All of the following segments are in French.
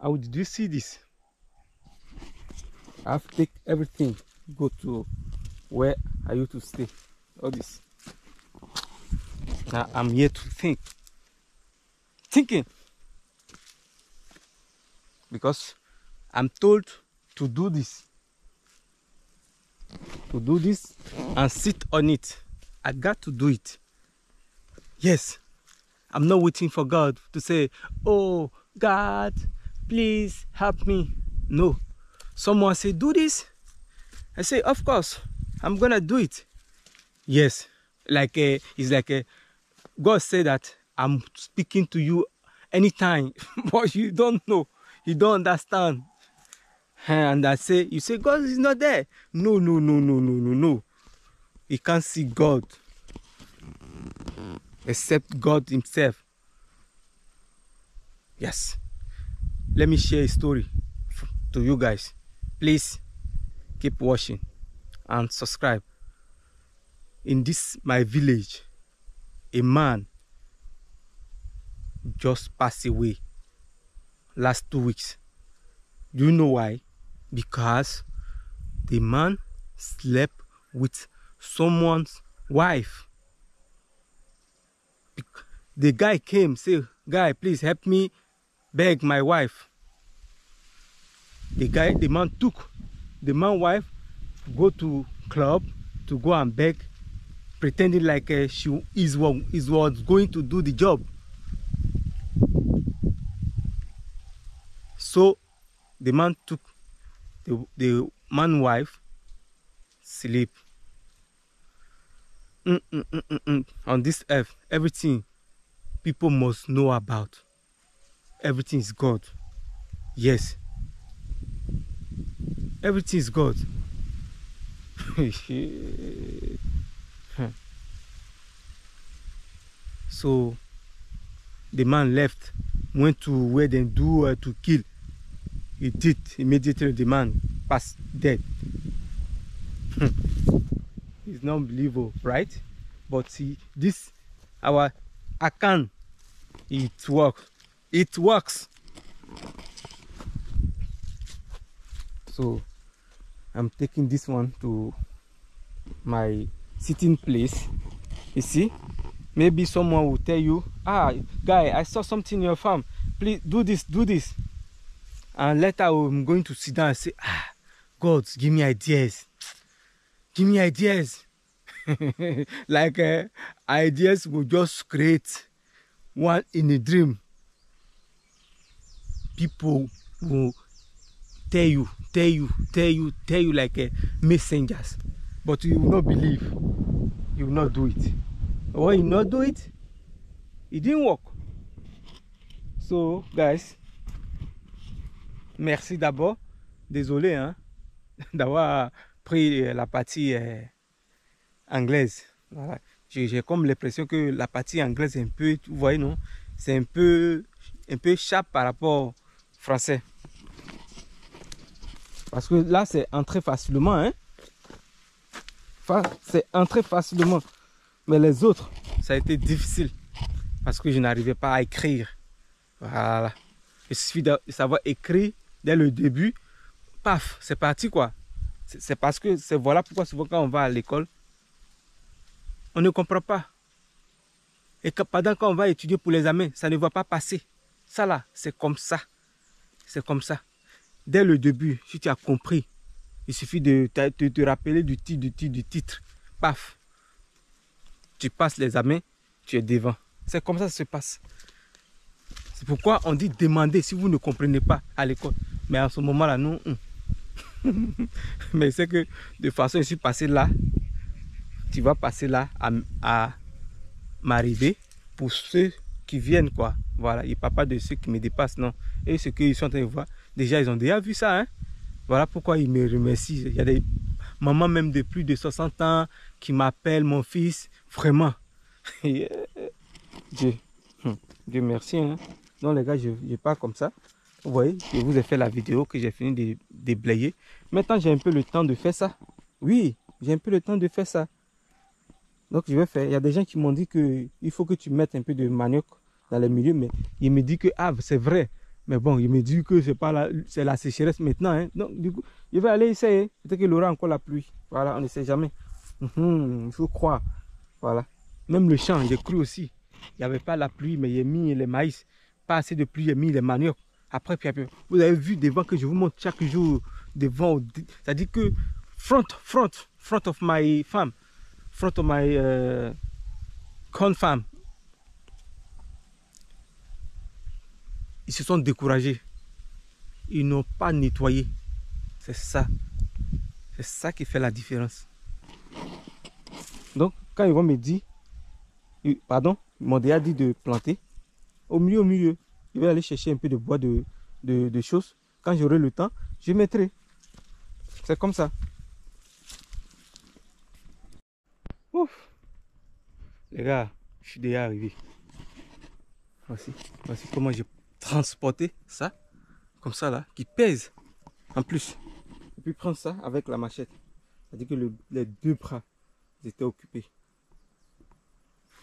How did you see this? I have to take everything, go to where I used to stay. All this. Now I'm here to thinking, because I'm told to do this and sit on it. I got to do it. Yes, I'm not waiting for God to say, oh God, please help me. No, someone say do this, I say of course I'm gonna do it. Yes, like it's like God said that I'm speaking to you anytime, but you don't know, you don't understand. And I say, you say God is not there. No. You can't see God except God himself. Yes. Let me share a story to you guys. Please keep watching and subscribe. In this my village, a man just passed away last 2 weeks. Do you know why? Because the man slept with someone's wife. The guy came, say, guy, please help me beg my wife. The man took the man's wife, go to club to go and beg, pretending like she was going to do the job. So the man took the man's wife, sleep. On this earth, everything people must know about, everything is God. Yes, everything is God. So the man left, went to where they do to kill. He did. Immediately the man passed dead. It's not believable, right? But see, this our Akan, it works. It works. So I'm taking this one to my sitting place. You see, maybe someone will tell you, ah, guy, I saw something in your farm, please do this, and later I'm going to sit down and say, ah, God, give me ideas, like ideas will just create one in a dream. People will tell you like messengers, but you will not believe, you will not do it. When you not do it, it didn't work. So guys, merci d'abord, désolé hein, d'avoir pris la partie anglaise. Voilà. J'ai comme l'impression que la partie anglaise est un peu, vous voyez non, c'est un peu sharp par rapport au français. Parce que là c'est entré facilement hein. Enfin, c'est entré facilement. Mais les autres, ça a été difficile. Parce que je n'arrivais pas à écrire. Voilà. Il suffit de savoir écrire dès le début. Paf, c'est parti quoi. C'est parce que c'est voilà pourquoi souvent quand on va à l'école, on ne comprend pas. Et que pendant qu'on va étudier pour l'examen, ça ne va pas passer. Ça là, c'est comme ça. C'est comme ça. Dès le début, si tu as compris, il suffit de te rappeler du titre. Paf. Tu passes l'examen, tu es devant. C'est comme ça que ça se passe. C'est pourquoi on dit demander si vous ne comprenez pas à l'école. Mais à ce moment-là, non. Mais c'est que de façon, je suis passé là. Tu vas passer là à m'arriver pour ceux qui viennent, quoi. Voilà, il n'y a pas de ceux qui me dépassent, non. Et ceux qui sont en train de voir, déjà, ils ont déjà vu ça, hein. Voilà pourquoi ils me remercient. Il y a des mamans même de plus de 60 ans qui m'appellent mon fils. Vraiment. Dieu merci, hein. Non, les gars, je pars comme ça. Vous voyez, je vous ai fait la vidéo que j'ai fini de déblayer. Maintenant, j'ai un peu le temps de faire ça. Oui, j'ai un peu le temps de faire ça. Donc, je vais faire. Il y a des gens qui m'ont dit qu'il faut que tu mettes un peu de manioc dans les milieux. Mais il me dit que, ah, c'est vrai. Mais bon, il me dit que c'est pas c'est la sécheresse maintenant. Hein. Donc, du coup, je vais aller essayer. Peut-être qu'il aura encore la pluie. Voilà, on ne sait jamais. Il faut croire. Voilà. Même le champ, j'ai cru aussi. Il n'y avait pas la pluie, mais j'ai mis les maïs. Pas assez de pluie, j'ai mis les maniocs. Après, puis après, vous avez vu des vents que je vous montre chaque jour. Des vents. C'est-à-dire que front of my farm. Front of my corn farm. Ils se sont découragés. Ils n'ont pas nettoyé. C'est ça. C'est ça qui fait la différence. Donc, quand ils vont me dire, pardon, ils m'ont déjà dit de planter, au milieu, je vais aller chercher un peu de bois de choses. Quand j'aurai le temps, je mettrai. C'est comme ça. Ouf. Les gars, je suis déjà arrivé. Voici comment j'ai transporté ça. Comme ça là, qui pèse en plus. Et puis prendre ça avec la machette. C'est-à-dire que les deux bras étaient occupés.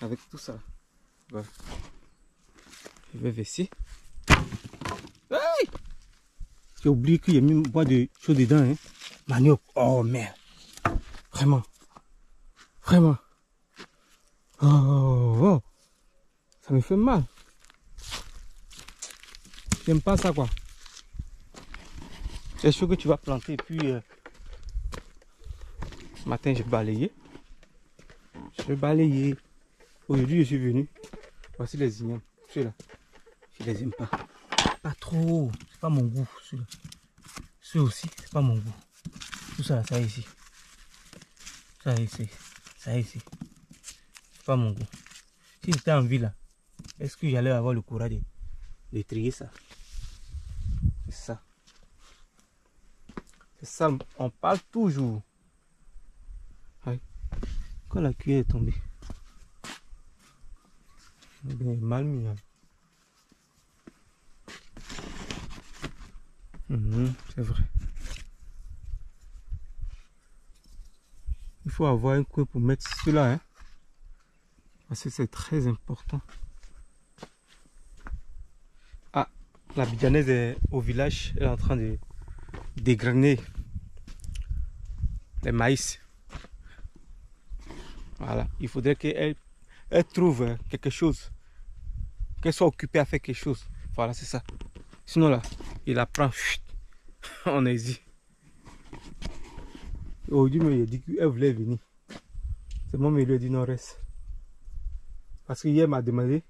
Avec tout ça. Voilà. Je vais verser. Hey! J'ai oublié qu'il y a mis un bois de choses dedans. Hein. Manioc. Oh merde. Vraiment. Vraiment. Oh. Ça me fait mal. J'aime pas ça quoi. C'est sûr que tu vas planter. Puis ce matin j'ai balayé. Aujourd'hui je suis venu. Voici les ignames. Ceux-là. Je les aime pas. Pas trop. C'est pas mon goût. Ceux-là. Ceux aussi, c'est pas mon goût. Tout ça, ça ici. Ça ici. C'est pas mon goût. Si j'étais en ville, est-ce que j'allais avoir le courage de trier ça? C'est ça. C'est ça, on parle toujours. Ouais. Quand la cuillère est tombée, elle est mal mis. Hein. C'est vrai. Il faut avoir un coin pour mettre cela. Hein. Parce que c'est très important. Ah, la bidjanaise est au village. Elle est en train de dégrainer les maïs. Voilà. Il faudrait qu'elle trouve quelque chose. Qu'elle soit occupée à faire quelque chose. Voilà, c'est ça. Sinon là, il la prend. On hésite. Aujourd'hui, il a dit qu'elle voulait venir. C'est moi qui lui ai dit non, reste. Parce qu'hier, elle m'a demandé.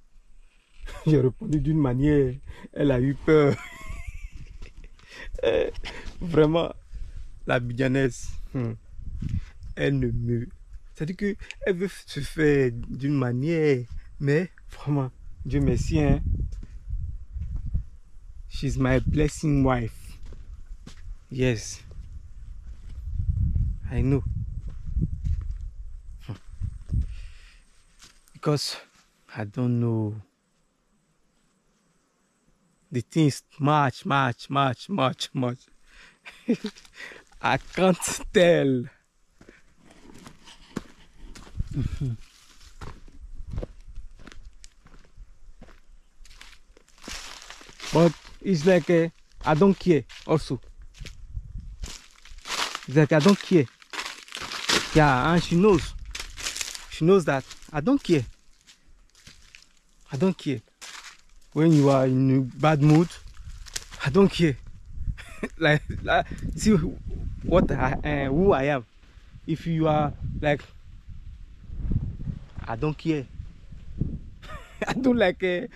J'ai répondu d'une manière. Elle a eu peur. Vraiment, la bidjanaise. Elle ne me... C'est-à-dire qu'elle veut se faire d'une manière. Mais vraiment, Dieu merci. Hein. She's my blessing wife. Yes. I know. Because I don't know. The thing is much. I can't tell. But it's like I don't care also. It's like I don't care. Yeah, and she knows. She knows that I don't care. I don't care. When you are in a bad mood, I don't care. like see what who I am. If you are like, I don't care. I don't like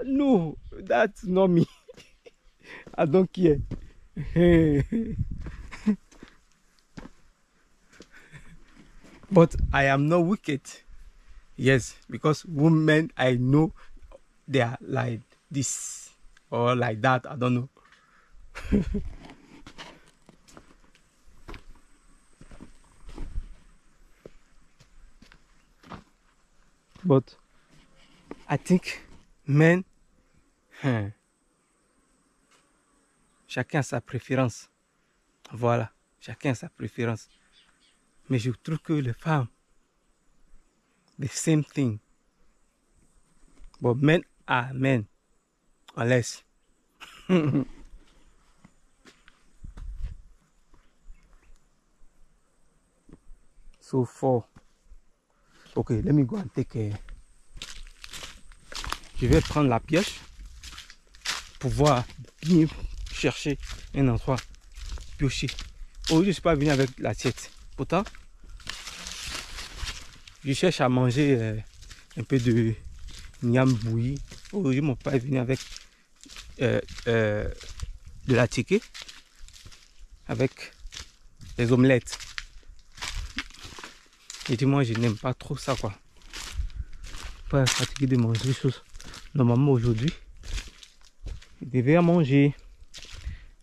no, that's not me. I don't care. But I am not wicked. Yes, because women I know they are like this or like that. I don't know. But I think men, chacun a sa préférence. Voilà, chacun a sa préférence. Mais je trouve que les femmes, the same thing. But men are men, unless So far. Okay, let me go and take a... Je vais prendre la pioche pour pouvoir bien chercher un endroit piocher. Aujourd'hui, je ne suis pas venu avec l'assiette. Pourtant, je cherche à manger un peu de niam bouilli. Aujourd'hui, mon père est venu avec de la ticket avec des omelettes. Et dis moi, je n'aime pas trop ça, quoi. Pas fatigué de manger des choses. Normalement, aujourd'hui, je devais manger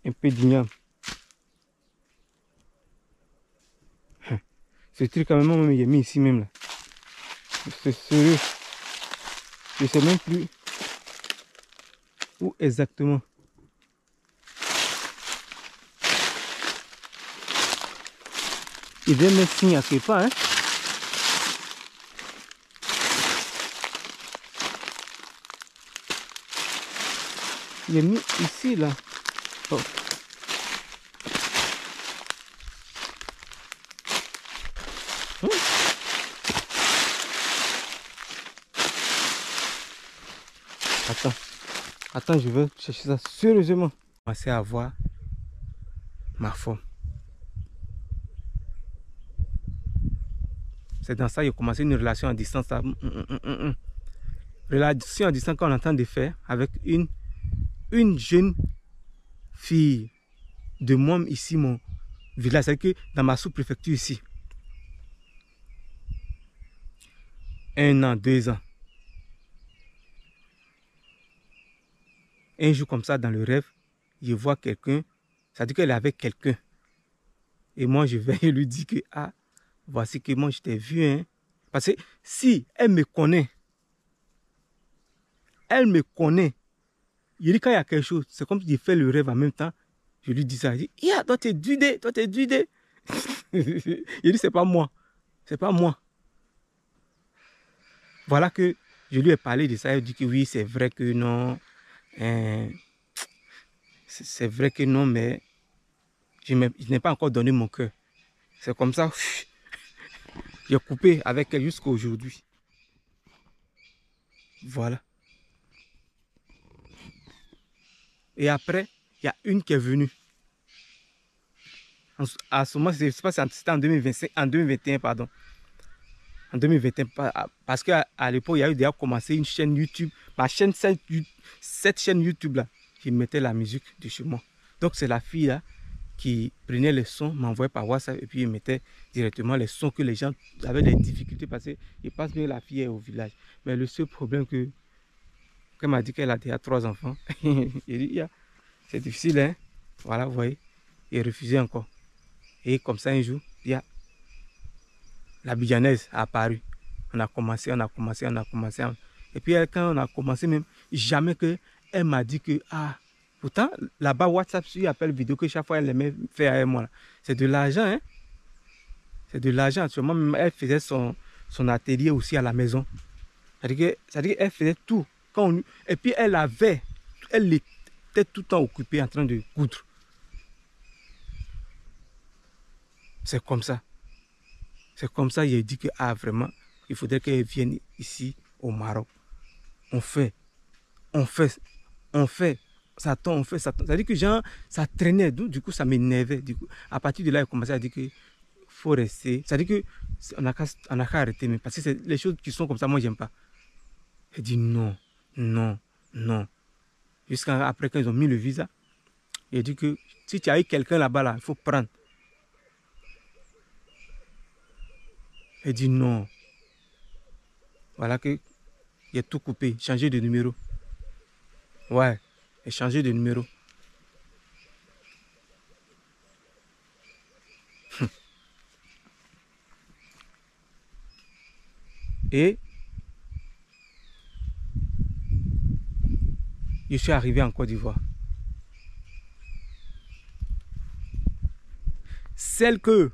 un peu d'igname. Ce truc, quand même, il est mis ici même, là. C'est sérieux. Je sais même plus où exactement. Il devait mettre signe à quelque part, hein. Il est mis ici, là. Oh. Attends, je vais chercher ça sérieusement. Je vais commencer à voir ma forme. C'est dans ça que j'ai commencé une relation à distance. Relation à distance qu'on entend de faire avec une jeune fille de moi ici, mon village. C'est-à-dire que dans ma sous-préfecture ici. 1 an, 2 ans. Un jour comme ça, dans le rêve, je vois quelqu'un. Ça dit qu'elle est avec quelqu'un. Et moi, je vais lui dire que, ah, voici que moi, je t'ai vu. Hein. Parce que si elle me connaît, il dit quand il y a quelque chose, c'est comme si je fais le rêve en même temps. Je lui dis ça. Il dit, yeah, toi, t'es dudé, toi, t'es dudé. Il dit, c'est pas moi. C'est pas moi. Voilà que je lui ai parlé de ça. Il dit que oui, c'est vrai que non. C'est vrai que non, mais je n'ai pas encore donné mon cœur. C'est comme ça. J'ai coupé avec elle jusqu'à aujourd'hui. Voilà. Et après, il y a une qui est venue. À ce moment, c'était en 2025, en 2021, pardon. En 2021, parce qu'à l'époque, il y a eu déjà commencé une chaîne YouTube. Ma chaîne, cette chaîne YouTube là, qui mettait la musique de chez moi. Donc c'est la fille là qui prenait les sons, m'envoyait par WhatsApp et puis il mettait directement les sons que les gens avaient des difficultés parce qu'ils pensent que la fille est au village. Mais le seul problème que, quand elle m'a dit qu'elle a déjà 3 enfants, il dit, c'est difficile, hein. Voilà, vous voyez, il refusait encore. Et comme ça, un jour, il y a la Bidjanaise a apparu. On a commencé. Et puis quand on a commencé même, jamais que elle m'a dit que, ah, pourtant, là-bas, WhatsApp, il appelle vidéo que chaque fois elle aimait faire avec moi. C'est de l'argent, hein. C'est de l'argent. Actuellement, même elle faisait son atelier aussi à la maison. C'est-à-dire qu'elle faisait tout. Et puis elle était tout le temps occupée en train de coudre. C'est comme ça. C'est comme ça qu'il a dit que, ah, vraiment, il faudrait qu'elle vienne ici au Maroc. On fait. Ça tombe, ça tombe. Ça dit que genre, ça traînait. Du coup, ça m'énervait. Du coup, à partir de là, il a commencé à dire qu'il faut rester. Ça dit que on a qu'à arrêter. Mais parce que c'est les choses qui sont comme ça, moi, j'aime pas. Elle dit non. Jusqu'à après, quand ils ont mis le visa, il a dit que si tu as eu quelqu'un là-bas, là, il faut prendre. Elle dit non. Voilà que il a tout coupé, changé de numéro. Ouais, et changé de numéro. Et je suis arrivé en Côte d'Ivoire. Celle que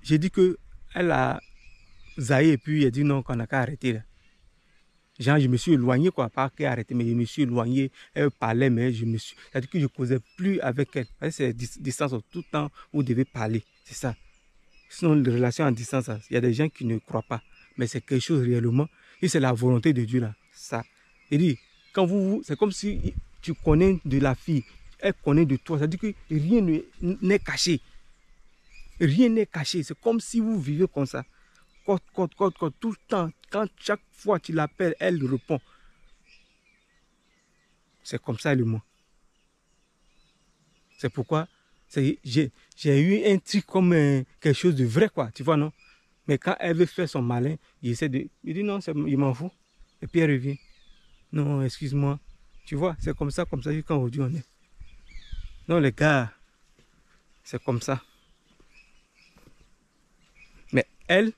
j'ai dit que elle a zaï et puis elle a dit non, qu'on n'a qu'à arrêter là. Genre, je me suis éloigné, quoi. Pas qu'elle arrêtait, mais je me suis éloigné. Elle parlait, mais je me suis... C'est-à-dire que je ne causais plus avec elle. C'est distance tout le temps où vous devez parler. C'est ça. Sinon, les relations en distance, il y a des gens qui ne croient pas. Mais c'est quelque chose réellement. Et c'est la volonté de Dieu, là. Ça. Il dit, quand c'est comme si tu connais de la fille. Elle connaît de toi. C'est-à-dire que rien n'est caché. Rien n'est caché. C'est comme si vous vivez comme ça. Code, tout le temps. Quand chaque fois tu l'appelles, elle répond. C'est comme ça le mot. C'est pourquoi j'ai eu un truc comme quelque chose de vrai, quoi. Tu vois, non? Mais quand elle veut faire son malin, il essaie de... Il dit non, il m'en fout. Et puis elle revient. Non, excuse-moi. Tu vois, c'est comme ça quand aujourd'hui on est. Non, les gars, c'est comme ça. Mais elle,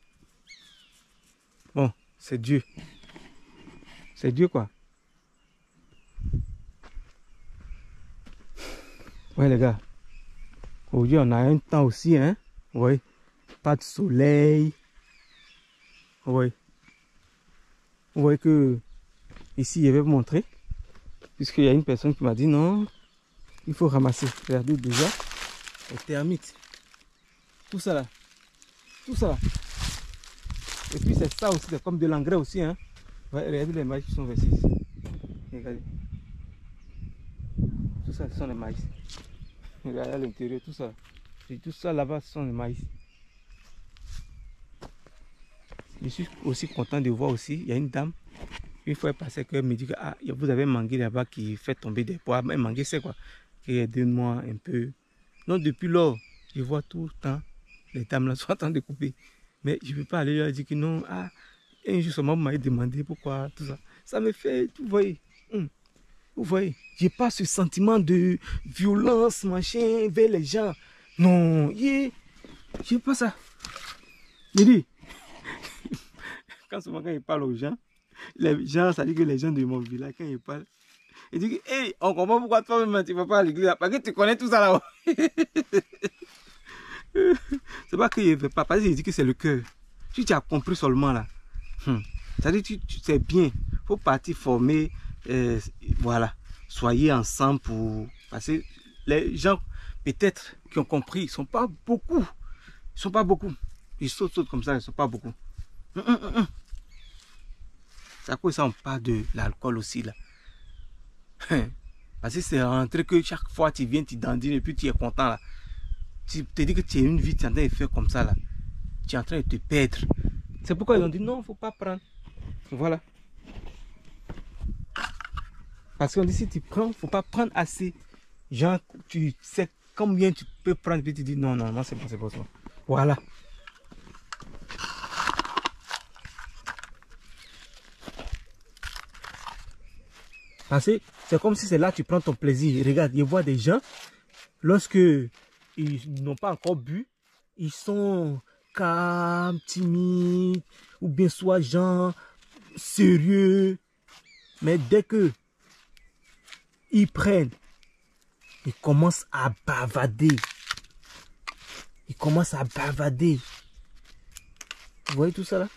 bon, c'est Dieu. C'est Dieu, quoi. Ouais, les gars. Aujourd'hui, on a un temps aussi, hein. Oui. Pas de soleil. Oui. Vous voyez que ici, je vais vous montrer. Puisqu'il y a une personne qui m'a dit non, il faut ramasser. Regardez déjà les termites. Tout ça là. Tout ça là. Et puis c'est ça aussi, c'est comme de l'engrais aussi, hein. Ouais, regardez les maïs qui sont versés ici. Regardez. Tout ça, ce sont les maïs. Regardez à l'intérieur, tout ça. Et tout ça là-bas, ce sont les maïs. Je suis aussi content de voir aussi, il y a une dame, une fois elle passait, qu'elle me dit que ah, vous avez un manguier là-bas qui fait tomber des pois. Un manguier, c'est quoi? Qui donne-moi un peu. Donc depuis lors, je vois tout le temps les dames là sont en train de couper. Mais je ne peux pas aller leur dire que non. Ah, un jour seulement, vous m'avez demandé pourquoi tout ça. Ça me fait, vous voyez. Vous voyez, j'ai pas ce sentiment de violence, machin, vers les gens. Non, j'ai pas ça. Je dis, quand il parle aux gens, les gens, ça dit que les gens de mon village, quand ils parlent, ils disent, hey, on comprend pourquoi toi-même tu ne vas pas à l'église, parce que tu connais tout ça là-haut. C'est pas qu'il ne veut pas, parce qu'il dit que c'est le cœur. Si tu as compris seulement là, ça dit que tu sais bien, il faut partir former, voilà, soyez ensemble pour... Parce que les gens, peut-être, qui ont compris, ils ne sont pas beaucoup. Ils ne sont pas beaucoup. Ils sautent comme ça, ils ne sont pas beaucoup. C'est à cause de ça on parle de l'alcool aussi là. Parce que c'est rentré que chaque fois tu viens, tu dandines et puis tu es content là. Tu te dis que tu as une vie, tu es en train de faire comme ça là. Tu es en train de te perdre. C'est pourquoi ils ont dit non, il ne faut pas prendre. Voilà. Parce qu'on dit si tu prends, il ne faut pas prendre assez. Genre, tu sais combien tu peux prendre, puis tu dis non, non, non, c'est bon, c'est bon, c'est bon. Voilà. Parce que c'est comme si c'est là que tu prends ton plaisir. Regarde, je vois des gens, lorsque ils n'ont pas encore bu, ils sont calmes, timides, ou bien soit gens sérieux. Mais dès que ils prennent, ils commencent à bavader. Ils commencent à bavader. Vous voyez tout ça là?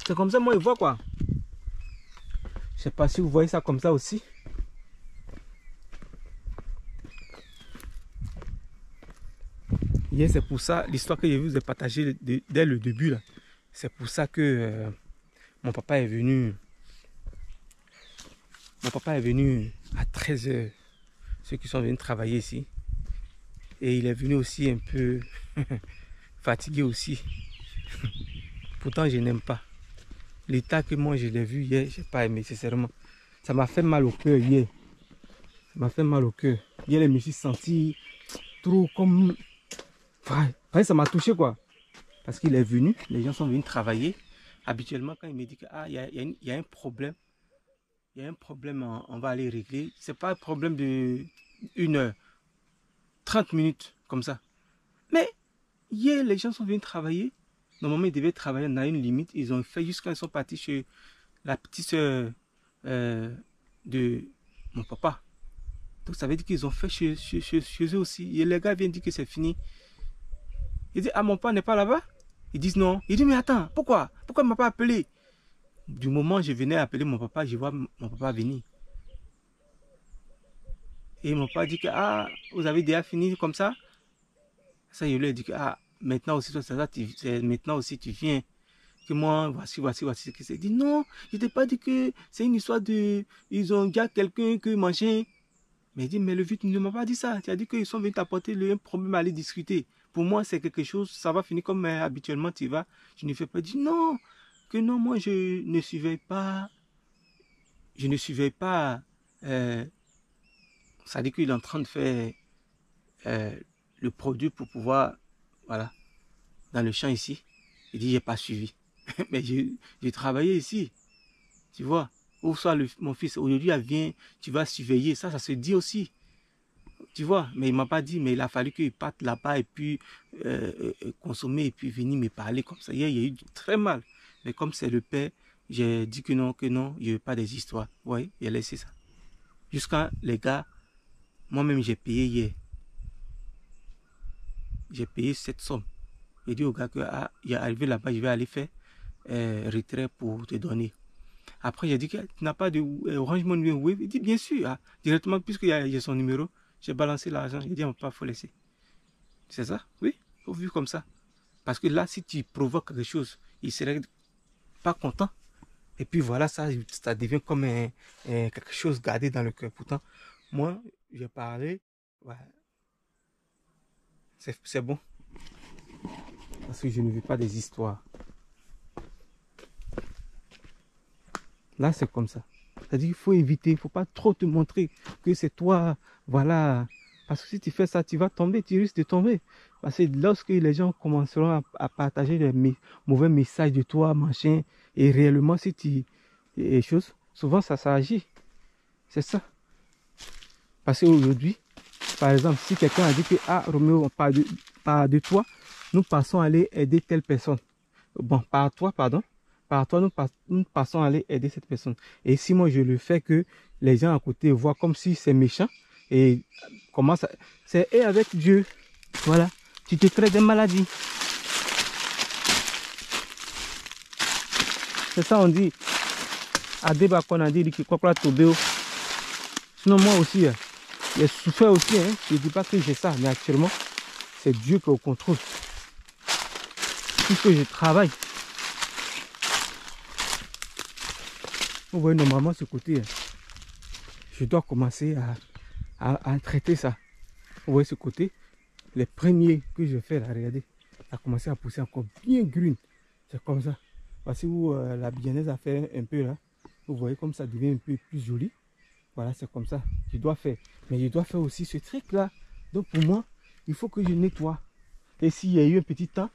C'est comme ça, moi, je vois quoi. Je sais pas si vous voyez ça comme ça aussi. Hier, c'est pour ça, l'histoire que je vous ai partagée dès le début, là. C'est pour ça que mon papa est venu. Mon papa est venu à 13 h. Ceux qui sont venus travailler ici. Et il est venu aussi un peu fatigué aussi. Pourtant, je n'aime pas. L'état que moi je l'ai vu hier, je n'ai pas aimé, sincèrement. Ça m'a fait mal au cœur hier. Ça m'a fait mal au cœur. Hier, je me suis senti trop comme... Ouais, ça m'a touché quoi. Parce qu'il est venu, les gens sont venus travailler. Habituellement, quand il me dit qu'il y a un problème, il y a un problème, on va aller régler. Ce n'est pas un problème de 1 heure, 30 minutes, comme ça. Mais hier, les gens sont venus travailler. Normalement, ils devaient travailler, on a une limite. Ils ont fait jusqu'à ils sont partis chez la petite soeur de mon papa. Donc, ça veut dire qu'ils ont fait chez eux aussi. Et les gars viennent dire que c'est fini. Il dit, ah, mon père n'est pas là-bas? Ils disent non. Il dit, mais attends, pourquoi? Pourquoi il ne m'a pas appelé? Du moment où je venais appeler mon papa, je vois mon papa venir. Et mon papa dit que, ah, vous avez déjà fini comme ça? Ça, je lui ai dit que, ah, maintenant aussi, maintenant aussi tu viens. Que moi, voici ce que c'est. Il dit, non, je t'ai pas dit que c'est une histoire de, ils ont déjà quelqu'un que machin. Mais il dit, mais le vite ne m'a pas dit ça. Tu as dit qu'ils sont venus t'apporter un problème à aller discuter. Pour moi, c'est quelque chose, ça va finir comme habituellement tu vas. Je ne fais pas. Il dit, non, que non, moi, je ne suivais pas. Ça dit qu'il est en train de faire le produit pour pouvoir, voilà, dans le champ ici. Il dit, j'ai pas suivi. Mais j'ai travaillé ici, tu vois. Ou soit mon fils, aujourd'hui, elle vient, tu vas surveiller. Ça se dit aussi, tu vois. Mais il ne m'a pas dit, mais il a fallu qu'il parte là-bas et puis consommer et puis venir me parler comme ça. Hier, il y a eu très mal. Mais comme c'est le père, j'ai dit que non, je ne veux pas des histoires. Oui, j'ai laissé ça. Jusqu'à les gars, moi-même, j'ai payé hier. J'ai payé cette somme. J'ai dit au gars que, ah, il est arrivé là-bas, je vais aller faire retrait pour te donner. Après, j'ai dit que tu n'as pas de Orange Money Wave. Il dit bien sûr, ah, directement, puisqu'il y a son numéro, j'ai balancé l'argent. Il dit, on pas, faut laisser. C'est ça? Oui, faut vivre comme ça. Parce que là, si tu provoques quelque chose, il serait pas content. Et puis voilà, ça devient comme quelque chose gardé dans le cœur. Pourtant, moi, j'ai parlé, ouais, c'est bon. Parce que je ne veux pas des histoires. Là, c'est comme ça. C'est-à-dire qu'il faut éviter, il ne faut pas trop te montrer que c'est toi, voilà. Parce que si tu fais ça, tu vas tomber, tu risques de tomber. Parce que lorsque les gens commenceront à partager des mauvais messages de toi, machin, et réellement, si tu... Et choses, souvent, ça agit. C'est ça. Parce qu'aujourd'hui, par exemple, si quelqu'un a dit que, ah, Roméo, on parle de toi, nous passons à aller aider telle personne. Bon, par toi, pardon. Par toi, nous passons à aller aider cette personne. Et si moi, je le fais que les gens à côté voient comme si c'est méchant, et comment ça... C'est et avec Dieu. Voilà. Tu te crées des maladies. C'est ça, on dit. À débat qu'on a dit, sinon, moi aussi, j'ai souffert aussi. Hein. Je ne dis pas que j'ai ça, mais actuellement, c'est Dieu qui est au contrôle. Puisque je travaille. Vous voyez, normalement, ce côté, je dois commencer à traiter ça. Vous voyez ce côté, les premiers que je fais là, regardez, ça a commencé à pousser encore bien green. C'est comme ça. Voici où la biennaise a fait un peu là. Vous voyez comme ça devient un peu plus joli. Voilà, c'est comme ça. Je dois faire. Mais je dois faire aussi ce truc là. Donc pour moi, il faut que je nettoie. Et s'il y a eu un petit temps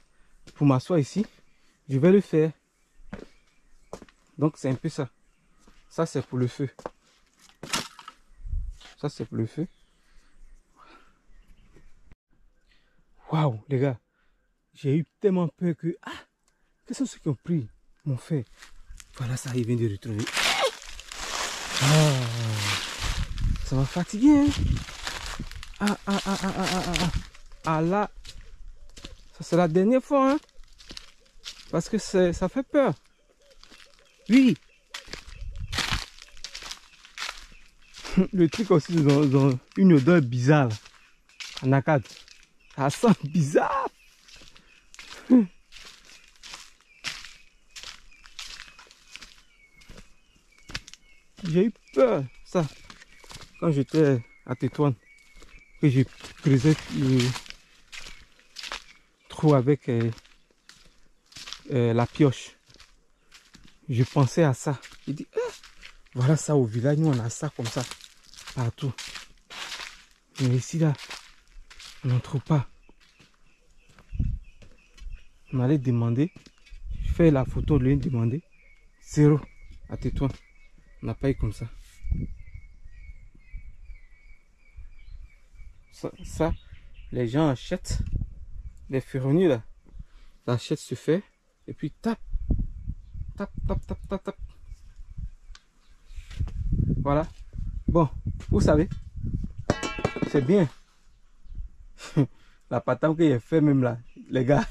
pour m'asseoir ici, je vais le faire. Donc c'est un peu ça. Ça c'est pour le feu. Ça c'est pour le feu. Waouh les gars. J'ai eu tellement peur que... Ah, quels sont ceux qui ont pris mon fer? Voilà, ça il vient de retrouver. Ah, ça m'a fatigué. Hein? Ah là. Ça c'est la dernière fois. Hein? Parce que ça fait peur. Oui. Le truc aussi, dans une odeur bizarre. En arcade. Ça sent bizarre. J'ai eu peur, ça, quand j'étais à Tétouan, que je creusais le trou avec la pioche. Je pensais à ça. Je dis, voilà ça au village, nous on a ça comme ça, partout. Mais ici là, on n'en trouve pas. On allait demander, je fais la photo de lui demander, zéro à Tétouan. On n'a pas eu comme ça. Ça, les gens achètent les ferronniers là. Ils achètent ce fer et puis tape. Voilà. Bon, vous savez, c'est bien. la patate que j'ai fait même là, les gars.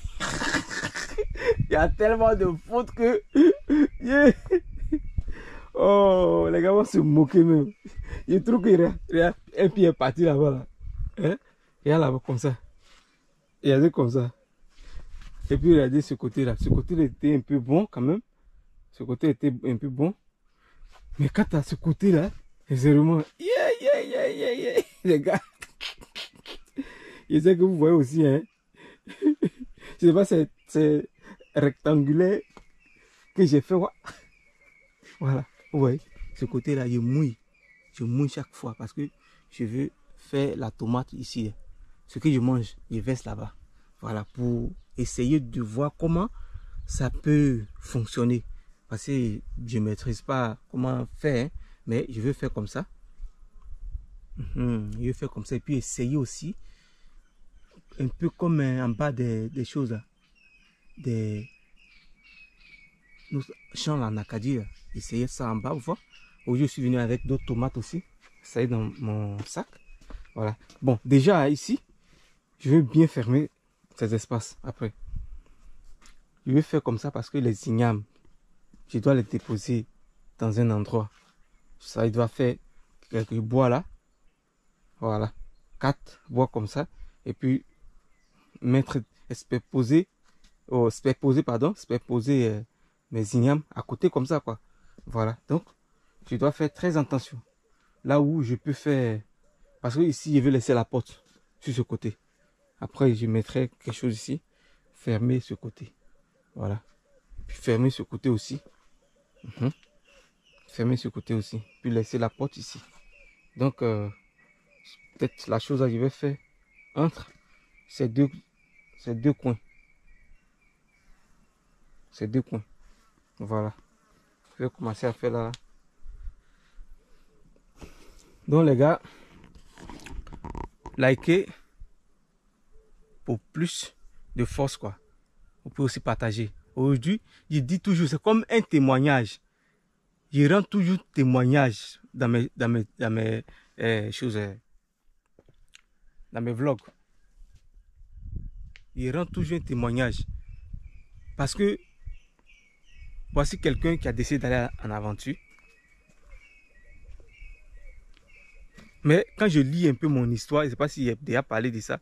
Il y a tellement de fautes que... Yeah. Oh, les gars vont se moquer même. Je trouve qu'il y a un pied est parti là-bas. Là. Hein? Il y a là-bas comme ça. Il y a deux comme ça. Et puis regardez ce côté-là. Ce côté était un peu bon quand même. Ce côté était un peu bon. Mais quand tu as ce côté-là, c'est vraiment... Yeah. Les gars. Je sais que vous voyez aussi, hein. Je sais pas, c'est rectangulaire que j'ai fait. Voilà. Vous voyez, ce côté-là, je mouille. Je mouille chaque fois parce que je veux faire la tomate ici. Ce que je mange, je verse là-bas. Voilà, pour essayer de voir comment ça peut fonctionner. Parce que je ne maîtrise pas comment faire, hein, mais je veux faire comme ça. Je veux faire comme ça et puis essayer aussi, un peu comme en bas des choses, des champs en Acadie. Essayer ça en bas, vous voyez. Aujourd'hui, je suis venu avec d'autres tomates aussi. Ça est dans mon sac. Voilà. Bon, déjà ici, je vais bien fermer ces espaces après. Je vais faire comme ça parce que les ignames, je dois les déposer dans un endroit. Ça, il doit faire quelques bois là. Voilà. 4 bois comme ça. Et puis, mettre, superposer mes ignames à côté comme ça, quoi. Voilà. Donc, je dois faire très attention. Là où je peux faire... Parce que ici, je vais laisser la porte sur ce côté. Après, je mettrai quelque chose ici. Fermer ce côté. Voilà. Et puis fermer ce côté aussi. Fermer ce côté aussi. Puis laisser la porte ici. Donc, peut-être la chose que je vais faire entre ces deux coins. Ces deux coins. Voilà. Je vais commencer à faire là. Donc les gars, likez pour plus de force, quoi. Vous pouvez aussi partager. Aujourd'hui, je dis toujours, c'est comme un témoignage. Je rends toujours témoignage dans mes choses, dans mes vlogs. Je rends toujours un témoignage. Parce que voici quelqu'un qui a décidé d'aller en aventure. Mais quand je lis un peu mon histoire, je ne sais pas si j'ai déjà parlé de ça,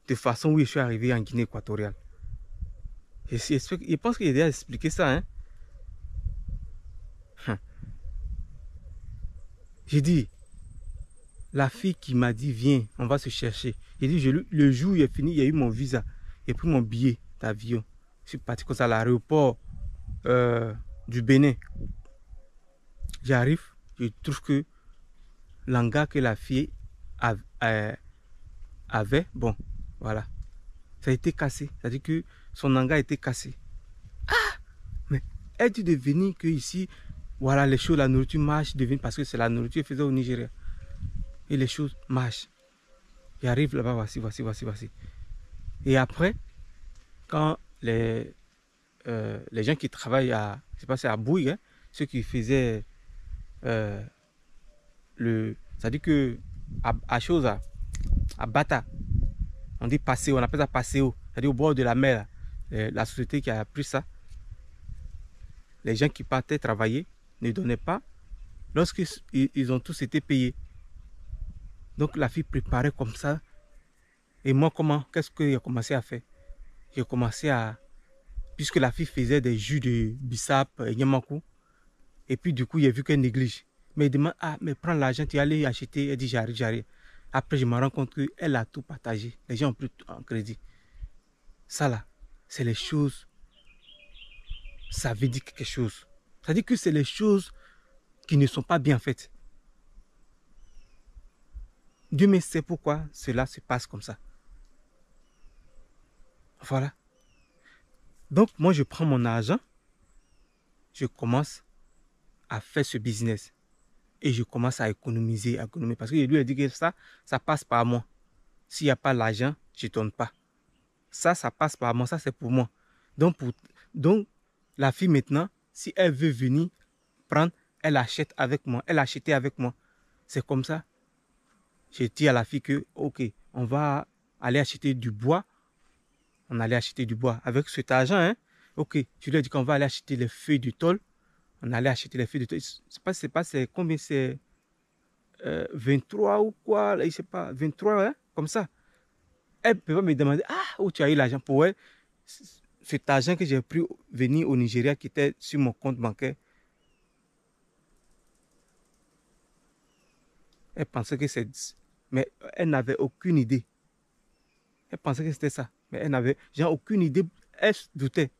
de façon où je suis arrivé en Guinée équatoriale. Je pense que j'ai déjà expliqué ça. J'ai dit, la fille qui m'a dit, viens, on va se chercher. J'ai dit, le jour où il est fini, il y a eu mon visa. J'ai pris mon billet d'avion. Je suis parti comme ça à l'aéroport du Bénin. J'arrive, je trouve que l'hangar que la fille avait, bon, voilà, ça a été cassé. C'est-à-dire que son hangar a été cassé. Ah, mais elle dit de venir que ici, voilà, les choses, la nourriture marche, parce que c'est la nourriture faisait au Nigeria. Et les choses marchent. J'arrive là-bas, voici. Et après, quand les gens qui travaillent à, je sais pas, c'est à Bouille, hein, ceux qui faisaient c'est-à-dire que à chose à Bata, on dit Passéo, on appelle ça Passéo, c'est-à-dire au bord de la mer, la société qui a pris ça, les gens qui partaient travailler ne donnaient pas lorsqu'ils ont tous été payés. Donc la fille préparait comme ça. Et moi, qu'est-ce que j'ai commencé à faire? J'ai commencé à, puisque la fille faisait des jus de bissap et nyamakou, et puis du coup, j'ai vu qu'elle néglige. Mais il demande, ah, mais prends l'argent, tu es allé acheter. Elle dit, j'arrive. Après, je me rends compte qu'elle a tout partagé. Les gens ont pris tout en crédit. Ça là, c'est les choses, ça veut dire quelque chose. Ça veut dire que c'est les choses qui ne sont pas bien faites. Dieu me sait pourquoi cela se passe comme ça. Voilà. Donc, moi, je prends mon argent, je commence à faire ce business. Et je commence à économiser. Parce que lui a dit que ça passe par moi. S'il n'y a pas l'argent, je ne donne pas. Ça passe par moi, ça c'est pour moi. Donc, la fille maintenant, si elle veut venir prendre, elle achète avec moi. Elle a acheté avec moi. C'est comme ça. J'ai dit à la fille que, ok, on va aller acheter du bois. On allait acheter du bois. Avec cet argent, hein, ok, tu lui as dit qu'on va aller acheter les feuilles du tôle. On allait acheter les feuilles de tôle. C'est combien c'est 23 ou quoi, là, je sais pas, 23, hein, comme ça. Elle peut pas me demander, ah, où tu as eu l'argent pour elle. Cet argent que j'ai pris venir au Nigeria qui était sur mon compte bancaire. Elle pensait que c'est... Mais elle n'avait aucune idée. Elle pensait que c'était ça. Mais elle n'avait aucune idée. Elle se doutait.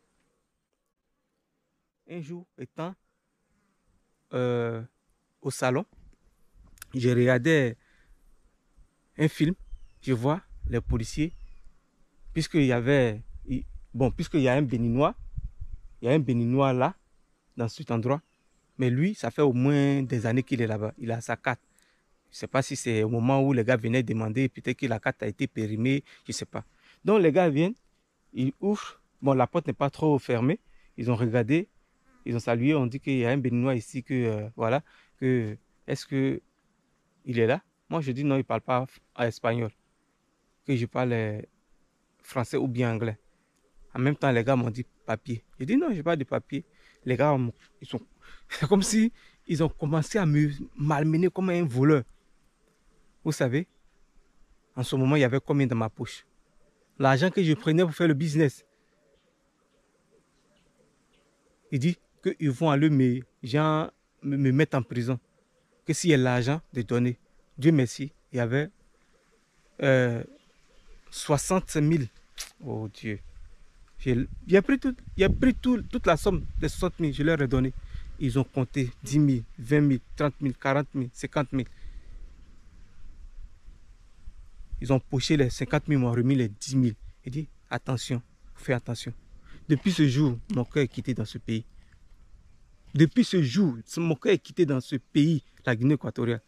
Un jour, étant au salon, j'ai regardé un film. Je vois les policiers. Puisqu'il y avait... Bon, puisqu'il y a un Béninois. Il y a un Béninois là, dans cet endroit. Mais lui, ça fait au moins des années qu'il est là-bas. Il a sa carte. Je ne sais pas si c'est au moment où les gars venaient demander, peut-être que la carte a été périmée, je ne sais pas. Donc les gars viennent, ils ouvrent, bon la porte n'est pas trop fermée, ils ont regardé, ils ont salué, on dit qu'il y a un Béninois ici, que voilà, que est-ce que il est là? Moi je dis non, il ne parle pas espagnol, que je parle français ou bien anglais. En même temps, les gars m'ont dit papier. J'ai dit non, je n'ai pas de papier. Les gars, c'est comme si ils ont commencé à me malmener comme un voleur. Vous savez, en ce moment, il y avait combien dans ma poche? L'argent que je prenais pour faire le business. Il dit qu'ils vont aller me mettre en prison. Que s'il y a l'argent de donner, Dieu merci, il y avait 60 000. Oh Dieu. Il a pris toute la somme des 60 000, je leur ai donné. Ils ont compté 10 000, 20 000, 30 000, 40 000, 50 000. Ils ont poché les 50 000, m'ont remis les 10 000. Il dit, attention, fais attention. Depuis ce jour, mon cœur est quitté dans ce pays. Depuis ce jour, mon cœur est quitté dans ce pays, la Guinée équatoriale.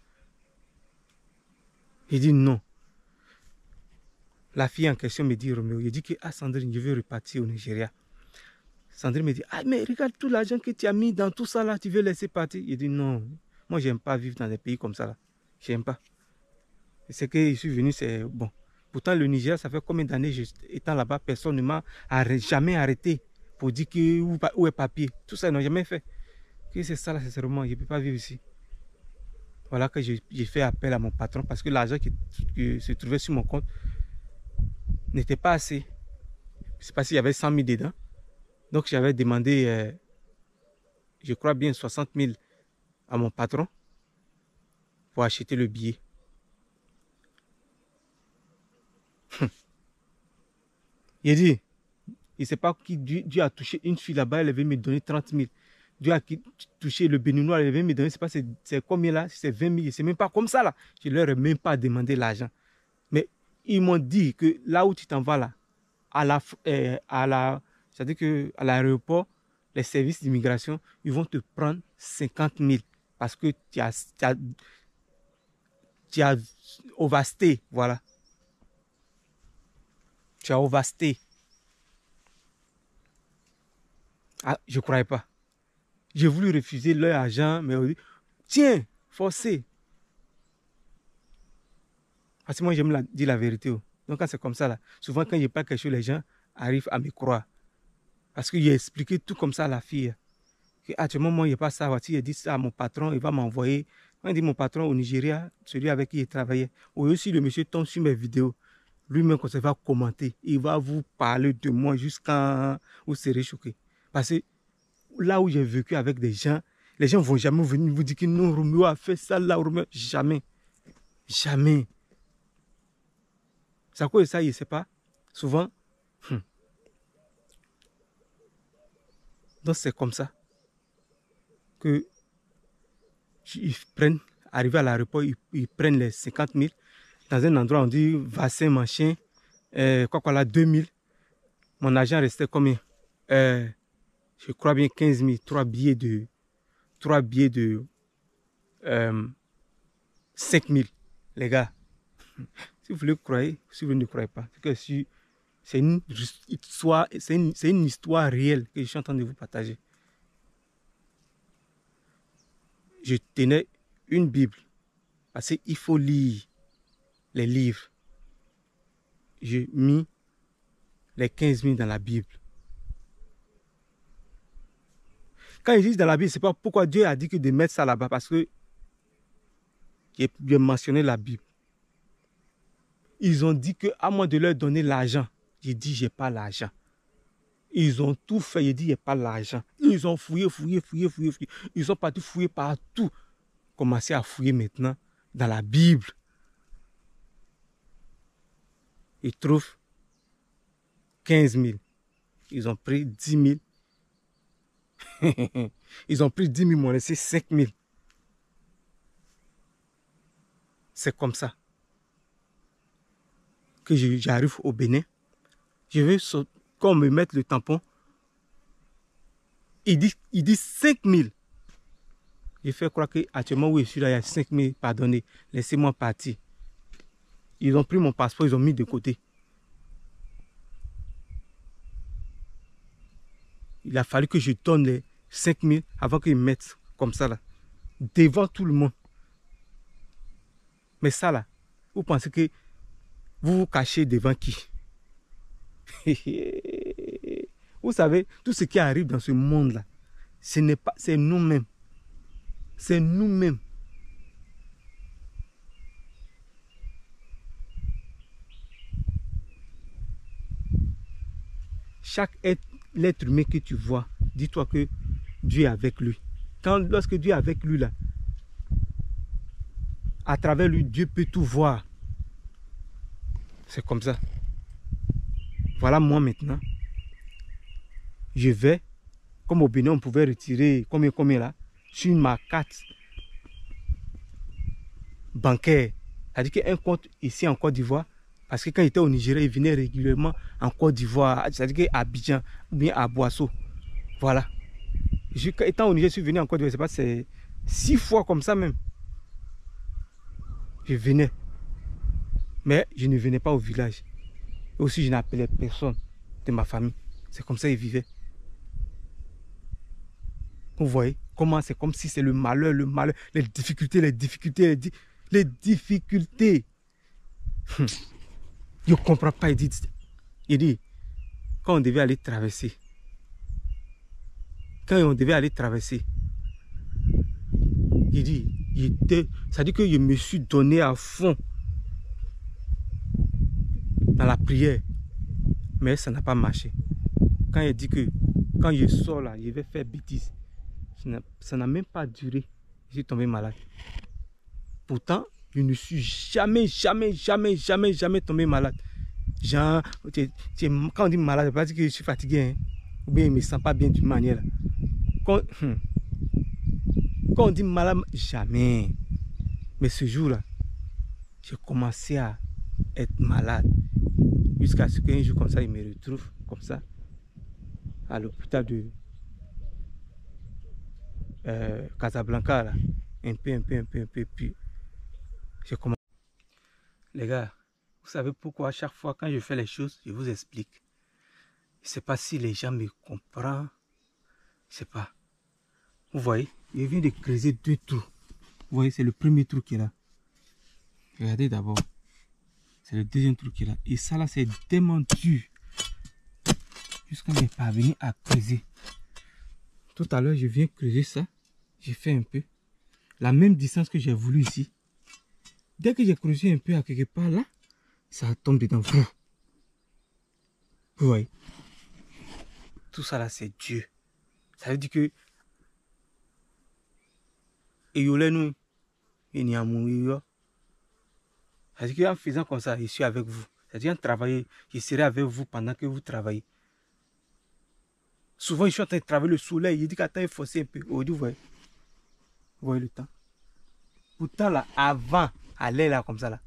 Il dit non. La fille en question me dit, Roméo, il dit que, ah Sandrine, je veux repartir au Nigeria. Sandrine me dit, ah mais regarde tout l'argent que tu as mis dans tout ça là, tu veux laisser partir. Il dit non, moi j'aime pas vivre dans des pays comme ça là. J'aime pas. C'est que je suis venu, c'est bon. Pourtant, le Niger, ça fait combien d'années, étant là-bas, personne ne m'a jamais arrêté pour dire que, où est papier. Tout ça, ils n'ont jamais fait. Que c'est ça, là, sincèrement, je ne peux pas vivre ici. Voilà que j'ai fait appel à mon patron parce que l'argent qui se trouvait sur mon compte n'était pas assez. C'est parce qu'il y avait 100 000 dedans. Donc, j'avais demandé, je crois bien, 60 000 à mon patron pour acheter le billet. Il dit, il ne sait pas qui Dieu a touché une fille là-bas, elle avait me donner 30 000. Dieu a touché le Béninois, elle avait me donner, je ne sais pas c'est combien là, c'est 20 000, c'est même pas comme ça là. Je ne leur ai même pas demandé l'argent. Mais ils m'ont dit que là où tu t'en vas là, c'est-à-dire qu'à l'aéroport, les services d'immigration, ils vont te prendre 50 000 parce que tu as ovasté, voilà. Tu as ovasté. Ah, je ne croyais pas. J'ai voulu refuser leur argent, mais on dit, tiens, forcé. Parce que moi, j'aime dire la vérité. Donc, quand c'est comme ça, là, souvent, quand je parle quelque chose, les gens arrivent à me croire. Parce que j'ai expliqué tout comme ça à la fille. Que, actuellement, moi, il n'y a pas ça. Si il dit ça à mon patron, il va m'envoyer. Quand il dit mon patron au Nigeria, celui avec qui il travaillait, ou aussi le monsieur tombe sur mes vidéos, lui-même, quand il va commenter, il va vous parler de moi jusqu'à vous serez choqué. Parce que là où j'ai vécu avec des gens, les gens ne vont jamais venir vous dire que non, Roméo a fait ça là, Roméo. Jamais. Jamais. C'est à cause de ça, il ne sait pas. Souvent. Donc c'est comme ça que ils prennent, arrivé à l'aéroport, ils prennent les 50 000. Dans un endroit, on dit vaccin, machin, quoi là, 2 000. Mon argent restait combien? Je crois bien 15 000, 3 billets de 5 000, les gars. Si vous le croyez, si vous ne croyez pas, c'est une histoire réelle que je suis en train de vous partager. Je tenais une Bible parce qu'il faut lire les livres. j'ai mis les 15 000 dans la Bible. Quand ils disent dans la Bible, c'est pas pourquoi Dieu a dit que de mettre ça là-bas, parce que j'ai mentionné la Bible. Ils ont dit qu'à moi de leur donner l'argent. J'ai dit, j'ai pas l'argent. Ils ont tout fait, j'ai dit, j'ai pas l'argent. Ils ont fouillé. Ils sont partis fouiller partout. Commencez à fouiller maintenant dans la Bible. Ils trouvent 15 000. Ils ont pris 10 000. Ils ont pris 10 000, m'ont laissé 5 000. C'est comme ça que j'arrive au Bénin. Je veux qu'on me mette le tampon. Il dit 5 000. J'ai fait croire qu'actuellement où je suis là, il y a 5 000. Pardonnez, laissez-moi partir. Ils ont pris mon passeport, ils ont mis de côté. Il a fallu que je donne les 5 000 avant qu'ils me mettent comme ça là. Devant tout le monde. Mais ça là, vous pensez que vous vous cachez devant qui? Vous savez, tout ce qui arrive dans ce monde-là, ce n'est pas, c'est nous-mêmes. C'est nous-mêmes. Chaque l'être humain que tu vois, dis-toi que Dieu est avec lui. Lorsque Dieu est avec lui là, à travers lui, Dieu peut tout voir. C'est comme ça. Voilà moi maintenant. Je vais, comme au Bénin, on pouvait retirer combien là, sur ma carte bancaire. C'est-à-dire qu'un compte ici en Côte d'Ivoire, parce que quand il était au Nigeria, il venait régulièrement en Côte d'Ivoire, c'est-à-dire qu'à Abidjan ou bien à Boisseau. Voilà. Étant au Nigeria, je suis venu en Côte d'Ivoire, c'est 6 fois comme ça même. Je venais. Mais je ne venais pas au village. Aussi, je n'appelais personne de ma famille. C'est comme ça qu'ils vivaient. Vous voyez comment c'est comme si c'est le malheur, les difficultés. Je ne comprends pas. Il dit, quand on devait aller traverser, il dit, ça dit que je me suis donné à fond dans la prière, mais ça n'a pas marché. Quand il dit que quand je sors là, je vais faire bêtise, ça n'a même pas duré. Je suis tombé malade. Pourtant, je ne suis jamais tombé malade. Genre, quand on dit malade, ça veut pas dire que je suis fatigué, hein, ou bien je ne me sens pas bien d'une manière. Quand on dit malade, jamais. Mais ce jour-là, j'ai commencé à être malade. Jusqu'à ce qu'un jour comme ça, il me retrouve comme ça à l'hôpital de Casablanca, là. Un peu, puis j'ai commencé. Les gars, vous savez pourquoi à chaque fois quand je fais les choses, je vous explique. Je ne sais pas si les gens me comprennent. Je ne sais pas. Vous voyez, je viens de creuser 2 trous. Vous voyez, c'est le premier trou qui est là. Regardez d'abord. C'est le deuxième trou qui est là. Et ça là, c'est tellement dur. Jusqu'à me parvenir à creuser. Tout à l'heure, je viens creuser ça. J'ai fait un peu. La même distance que j'ai voulu ici. Dès que j'ai creusé un peu à quelque part là, ça tombe dedans. Vous voyez. Tout ça là, c'est Dieu. Ça veut dire que nous, il n'y a mourir. C'est-à-dire qu'en faisant comme ça, je suis avec vous. C'est-à-dire en travaillant, je serai avec vous pendant que vous travaillez. Souvent, je suis en train de travailler le soleil. Il dit qu'attends, il faut forcer un peu. Aujourd'hui, vous voyez le temps. Pourtant, là, avant, aller là, comme ça, là.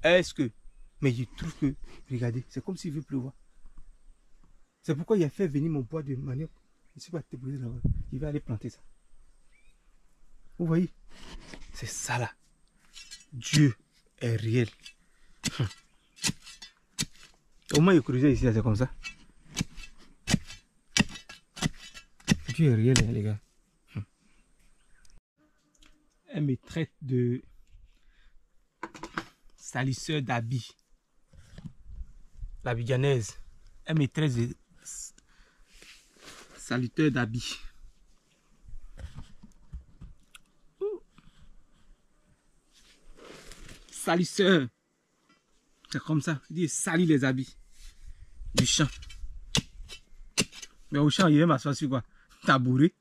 Est-ce que... Mais je trouve que... Regardez, c'est comme s'il veut pleuvoir. C'est pourquoi il a fait venir mon bois de manioc. Je ne suis pas déposé là-bas. Il va aller planter ça. Vous voyez? C'est ça là. Dieu est réel. Au moins, il creusait ici, c'est comme ça. Dieu est réel, les gars. Elle me traite de salisseur d'habits. l'abidjanaise, est maîtresse de saluteur d'habits. Salut sœur. C'est comme ça. Il dit salut les habits. Du champ. Mais au champ, il va m'asseoir sur quoi? Tabouret.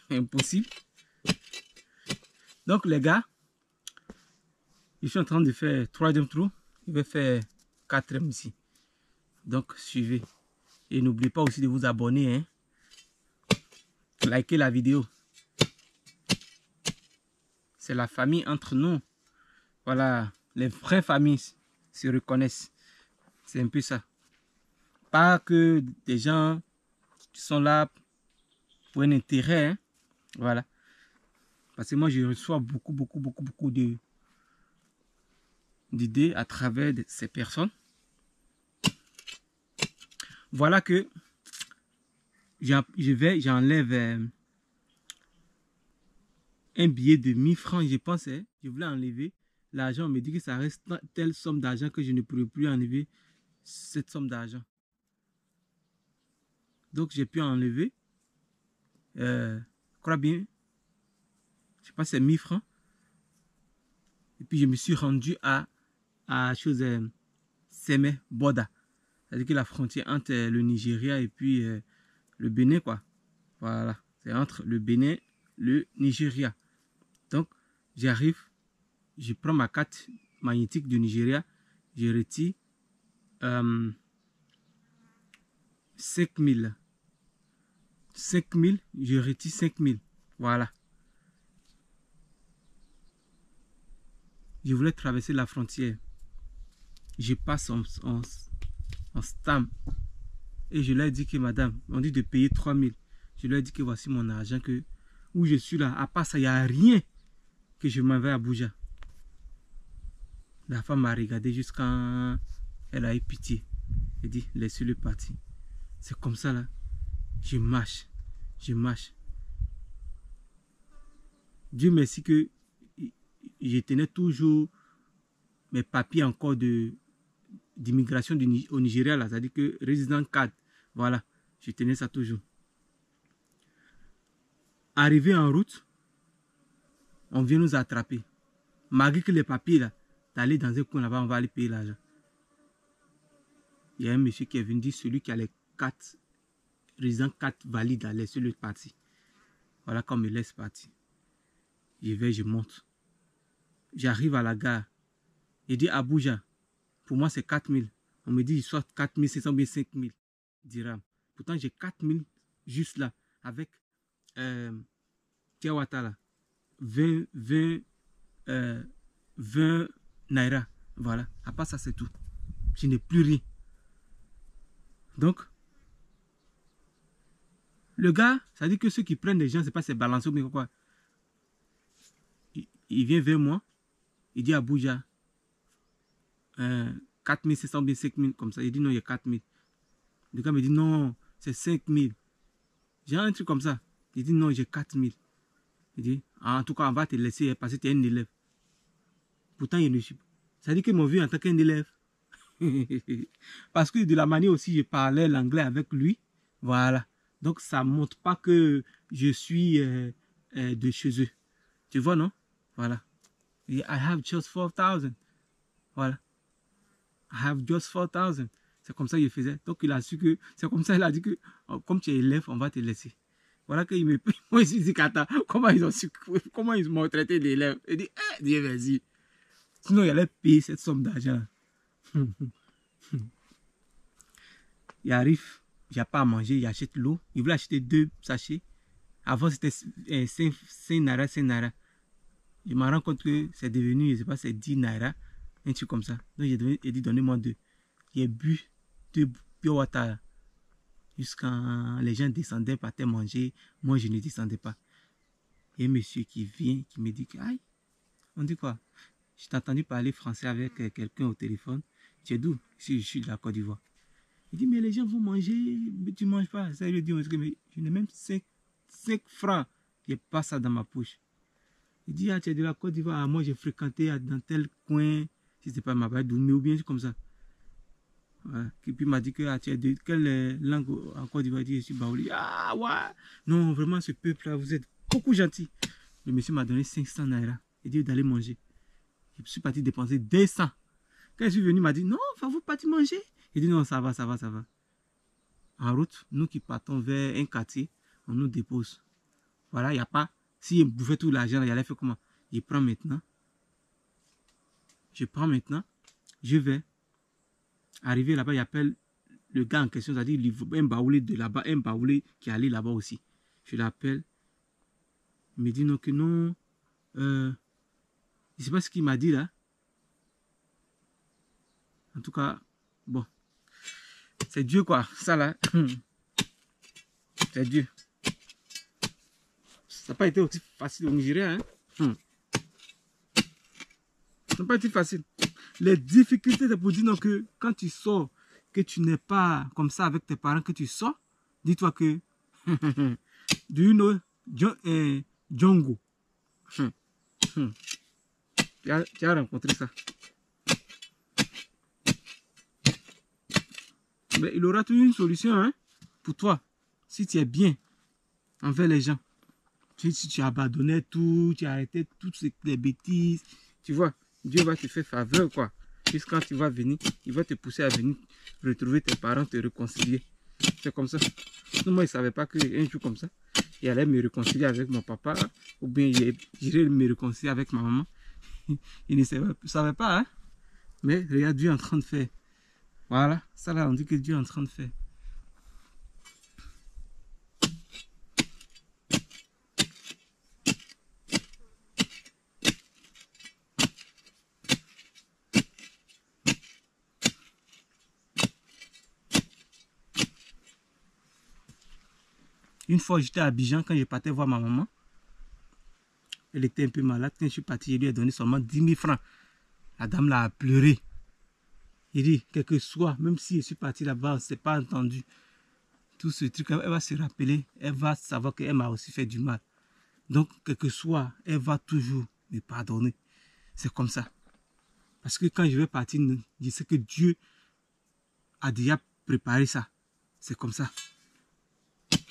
Impossible. Donc les gars, je suis en train de faire 3e trou. Je vais faire 4e ici. Donc suivez. Et n'oubliez pas aussi de vous abonner. Hein. Likez la vidéo. C'est la famille entre nous. Voilà. Les vraies familles se reconnaissent. C'est un peu ça. Pas que des gens qui sont là pour un intérêt. Hein. Voilà. Parce que moi, je reçois beaucoup d'idées à travers ces personnes. Voilà que j'enlève un billet de 1000 francs, je pensais. Je voulais enlever. L'argent me dit que ça reste telle somme d'argent que je ne pourrais plus enlever cette somme d'argent. Donc, j'ai pu enlever. Je crois bien. Je sais pas si c'est 1000 francs. Et puis, je me suis rendu à chose Seme Boda. C'est-à-dire que la frontière entre le Nigeria et puis le Bénin, quoi. Voilà. C'est entre le Bénin et le Nigeria. Donc, j'arrive. Je prends ma carte magnétique du Nigeria. Je retire 5000. 5000, je retire 5000. Voilà. Je voulais traverser la frontière. Je passe en stamp. Et je leur ai dit que madame, on dit de payer 3000. Je leur ai dit que voici mon argent, que où je suis là. À part ça, il n'y a rien que je m'en vais à Abuja. La femme m'a regardé jusqu'à elle a eu pitié. Elle dit, laissez-le partir. C'est comme ça là. Je marche. Je marche. Dieu merci que je tenais toujours mes papiers encore d'immigration au Nigeria là. C'est-à-dire que résident card. Voilà. Je tenais ça toujours. Arrivé en route, on vient nous attraper. Malgré que les papiers là, d'aller dans un coin là-bas, on va aller payer l'argent. Il y a un monsieur qui est venu dire celui qui a les 4 résidents 4 valides à laisser-le partir. Voilà qu'on me laisse partir. Je vais, je monte. J'arrive à la gare. Il dit Abuja, pour moi c'est 4000. On me dit soit 4600 bien 5000 dirhams. Pourtant j'ai 4000 juste là avec Tiawata là. 20 naira. Voilà. À part ça c'est tout. Je n'ai plus rien. Donc, le gars, ça dit que ceux qui prennent des gens, c'est pas ces balanceurs, mais quoi. Il vient vers moi, il dit Abuja, 4600 bien 5000, comme ça. Il dit non, il y a 4000. Le gars me dit non, c'est 5000. J'ai un truc comme ça. Il dit non, j'ai 4000. Il dit, en tout cas, on va te laisser parce que tu es un élève. Pourtant, il ne suis pas. Ça dit que mon vieux en tant qu'un élève. Parce que de la manière aussi, je parlais l'anglais avec lui. Voilà. Donc, ça ne montre pas que je suis de chez eux. Tu vois, non? Voilà. I have just 4,000. Voilà. I have just 4,000. C'est comme ça qu'il faisait. Donc, il a su que... C'est comme ça qu'il a dit que, comme tu es élève, on va te laisser. Voilà qu'il me... Moi, je me suis dit, comment ils m'ont traité d'élève? Il dit, Dieu merci. Sinon, il allait payer cette somme d'argent. Il arrive, il n'y a pas à manger, il achète l'eau. Il voulait acheter 2 sachets. Avant, c'était 5 naira, 5 naira. Je me rends compte que c'est devenu, je ne sais pas, c'est 10 naira. Un truc comme ça. Donc, j'ai dit, donnez-moi 2. J'ai bu 2 pure water. Jusqu'à les gens descendaient, partaient manger. Moi, je ne descendais pas. Il y a un monsieur qui vient, qui me dit que, aïe, on dit quoi? Je t'ai entendu parler français avec quelqu'un au téléphone. Tu es d'où? Si je suis de la Côte d'Ivoire. Il dit, mais les gens vont manger, mais tu ne manges pas. Ça, il lui dit, mais je n'ai même 5 francs. Il n'y a pas ça dans ma poche. Il dit, ah, tu es de la Côte d'Ivoire. Ah, moi, j'ai fréquenté dans tel coin. Si ce n'est pas ma belle Doumé ou bien comme ça. Ouais. Et puis il m'a dit que tu es de quelle langue en Côte d'Ivoire? Je suis baoulé. Ah ouais. Non, vraiment, ce peuple-là, vous êtes beaucoup gentil. Le monsieur m'a donné 500 naira. Il dit d'aller manger. Je suis parti dépenser 200. Quand je suis venu, il m'a dit non, faut partir manger. Il dit non, ça va, ça va, ça va. En route, nous qui partons vers un quartier, on nous dépose. Voilà, il n'y a pas. S'il bouffait tout l'argent, il allait faire comment? Je prends maintenant. Je vais. Arrivé là-bas, il appelle le gars en question, c'est-à-dire un baoulé de là-bas, un baoulé qui allait là-bas aussi. Je l'appelle. Il me dit non, que non. Je ne sais pas ce qu'il m'a dit là. En tout cas, bon. C'est Dieu quoi, ça là. C'est Dieu. Ça n'a pas été aussi facile au Nigeria. Hein? Ça n'a pas été facile. Les difficultés, c'est pour dire non, que quand tu sors, que tu n'es pas comme ça avec tes parents, que tu sors, dis-toi que do you know Django? Tu as rencontré ça. Mais il aura toujours une solution hein, pour toi, si tu es bien envers les gens. Si tu abandonnais tout, tu as arrêté toutes les bêtises, tu vois, Dieu va te faire faveur, quoi. Puisque quand tu vas venir, il va te pousser à venir retrouver tes parents, te réconcilier. C'est comme ça. Non, moi, il ne savait pas qu'un jour comme ça, il allait me réconcilier avec mon papa, ou bien j'irais me réconcilier avec ma maman. Il ne savait pas, hein. Mais regarde, Dieu est en train de faire. Voilà, ça là, on dit que Dieu est en train de faire. Une fois, j'étais à Abidjan, quand je partais voir ma maman. Elle était un peu malade. Quand je suis parti, je lui ai donné seulement 10 000 francs. La dame l'a pleuré. Il dit, quel que soit, même si je suis parti là-bas, on ne s'est pas entendu. Tout ce truc, elle va se rappeler, elle va savoir qu'elle m'a aussi fait du mal. Donc, quel que soit, elle va toujours me pardonner. C'est comme ça. Parce que quand je vais partir, je sais que Dieu a déjà préparé ça. C'est comme ça.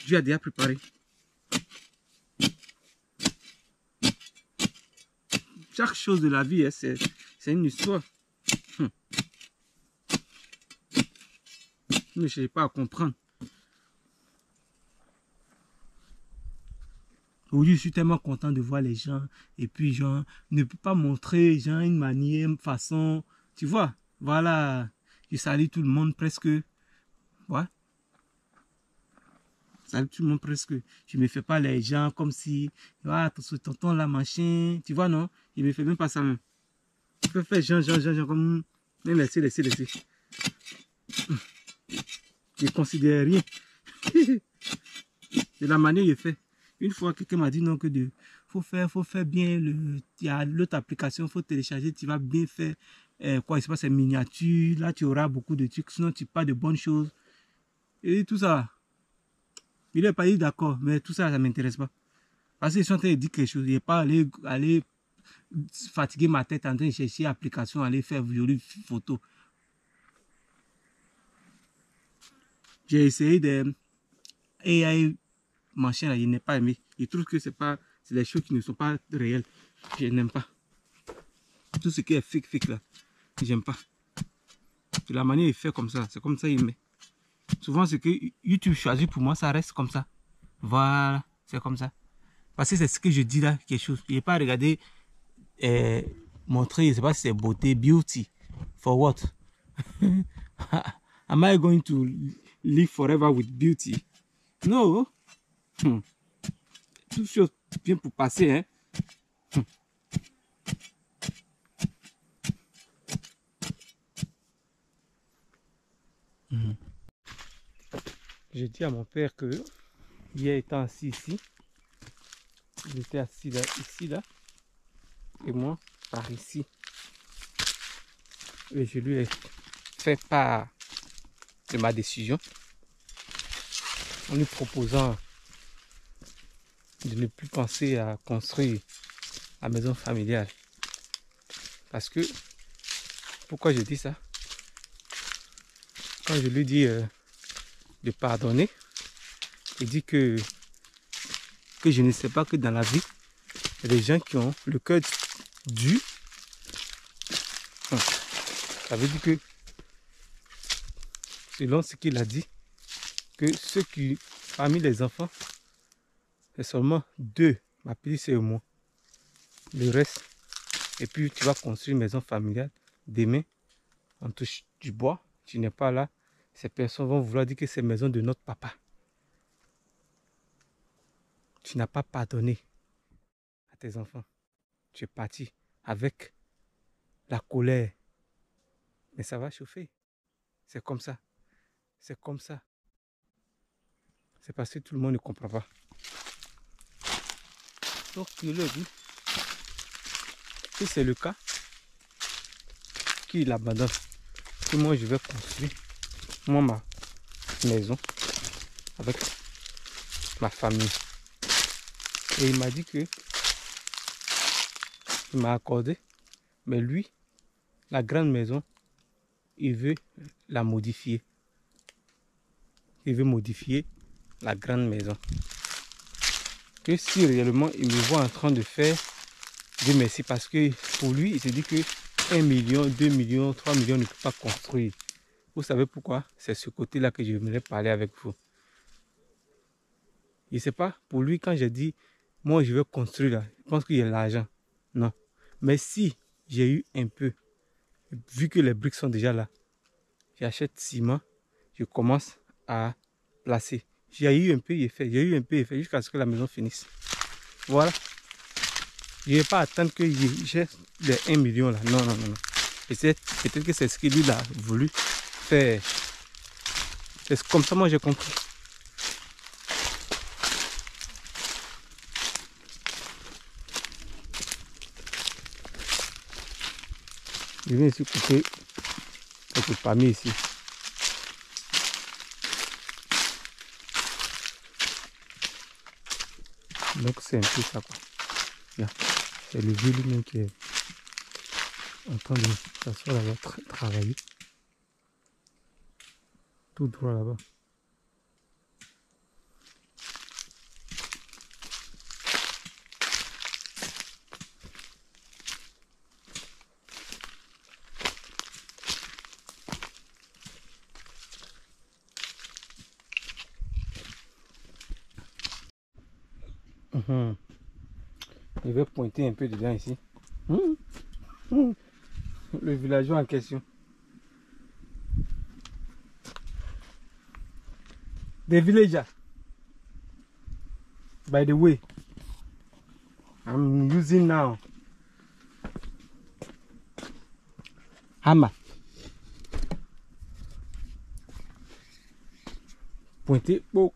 Dieu a déjà préparé. Chaque chose de la vie, hein, c'est une histoire. Ne cherchez pas à comprendre. Aujourd'hui, je suis tellement content de voir les gens. Et puis, genre, ne peut pas montrer, genre, une manière, une façon. Tu vois, voilà. Je salue tout le monde presque. Ouais. Salut tout le monde presque. Je ne me fais pas les gens comme si, ah, ce tonton là, machin. Tu vois, non? Il ne me fait même pas ça même. Je peux faire genre, comme. Laissez. Je ne considère rien. De la manière il fait. Une fois, quelqu'un m'a dit non, que faut faire bien il y a l'autre application, il faut télécharger, tu vas bien faire, quoi, c'est pas ces miniatures, là tu auras beaucoup de trucs, sinon tu pas de bonnes choses. Et tout ça. Il n'est pas dit d'accord, mais tout ça, ça ne m'intéresse pas. Parce qu'ils sont en train de dire quelque chose, il n'est pas aller fatiguer ma tête en train de chercher l'application, aller faire violer photo. J'ai essayé de AI machin là, il n'est pas aimé. Il trouve que c'est des choses qui ne sont pas réelles. Je n'aime pas. Tout ce qui est fake là, j'aime pas. De la manière il fait comme ça, c'est comme ça il met. Souvent ce que YouTube choisit pour moi, ça reste comme ça. Voilà, c'est comme ça. Parce que c'est ce que je dis là, quelque chose. Il n'est pas regarder, montrer, je ne sais pas si c'est beauté, beauty. For what? Am I going to live forever with beauty? No. Toute chose vient pour passer, hein. J'ai dit à mon père que hier étant assis ici, il était assis là, ici là, et moi par ici. Et je lui ai fait part de ma décision en lui proposant de ne plus penser à construire la maison familiale. Parce que, pourquoi je dis ça? quand je lui dis de pardonner, il dit que je ne sais pas que dans la vie, il y a des gens qui ont le cœur dur. Ça veut dire que, selon ce qu'il a dit, que ceux qui, parmi les enfants, c'est seulement 2, ma petite sœur et moi. Le reste, et puis tu vas construire une maison familiale. Demain, on touche du bois, tu n'es pas là. Ces personnes vont vouloir dire que c'est la maison de notre papa. Tu n'as pas pardonné à tes enfants. Tu es parti avec la colère. Mais ça va chauffer. C'est comme ça. C'est comme ça. C'est parce que tout le monde ne comprend pas. Donc, je leur dis, si c'est le cas, qu'il abandonne, que moi je vais construire moi ma maison avec ma famille. Et il m'a dit que il m'a accordé, mais lui, la grande maison, il veut la modifier. Il veut modifier la grande maison. Que si réellement il me voit en train de faire, Dieu merci, parce que pour lui, il se dit que 1 million, 2 millions, 3 millions ne peut pas construire. Vous savez pourquoi? C'est ce côté-là que je voulais parler avec vous. Je ne sais pas, pour lui, quand j'ai dit, moi je veux construire là, je pense qu'il y a l'argent. Non. Mais si j'ai eu un peu, vu que les briques sont déjà là, j'achète ciment, je commence à placer. J'ai eu un peu, il fait, jusqu'à ce que la maison finisse. Voilà. Je ne vais pas attendre que j'ai les 1 million là. Non, non, non, non. Peut-être que c'est ce qu'il lui a voulu faire. C'est comme ça, moi j'ai compris. Je viens ici couper quelques palmiers ici. Donc c'est un peu ça quoi. C'est le vieux lui-même qui est en train de s'asseoir là-bas, travailler. Tout droit là-bas. Je vais pointer un peu dedans ici. Le villageois en question. The villager. By the way, I'm using now hammer. Pointer, pour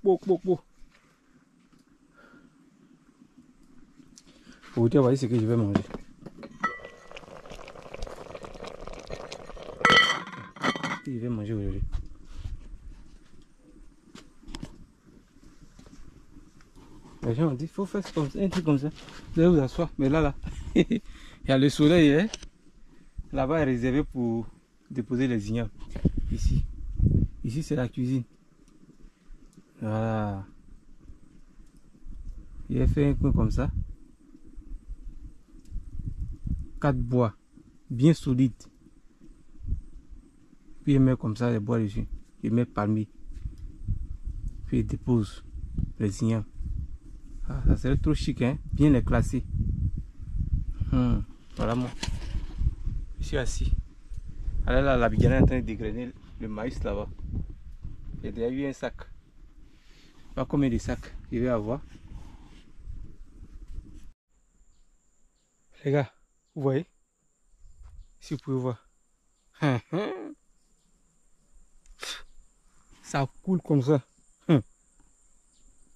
vous dire, voyez ce que je vais manger. Je vais manger aujourd'hui. Les gens ont dit, il faut faire comme ça, un truc comme ça. Vous allez vous asseoir. Mais là, il y a le soleil. Hein? Là-bas est réservé pour déposer les ignames. Ici. Ici, c'est la cuisine. Voilà. Il a fait un coin comme ça. 4 bois. Bien solides. Puis il met comme ça les bois dessus. Il met palmier. Puis il dépose les ignames. Ah, ça serait trop chic, hein? Bien les classer. Voilà moi. Je suis assis. Alors là, la bigana est en train de dégrainer le maïs là-bas. J'ai déjà eu un sac. Pas combien de sacs je vais avoir. Les gars, vous voyez? Si vous pouvez voir. Ça coule comme ça.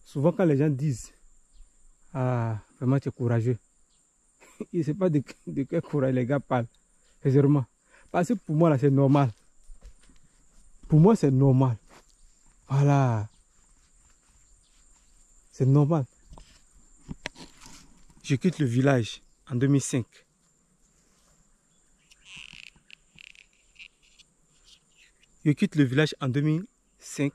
Souvent quand les gens disent, ah, vraiment tu es courageux. Je ne sais pas de quel courage les gars parlent. Sincèrement. Parce que pour moi là c'est normal. Pour moi c'est normal. Voilà. C'est normal. Je quitte le village en 2005. Je quitte le village en 2005.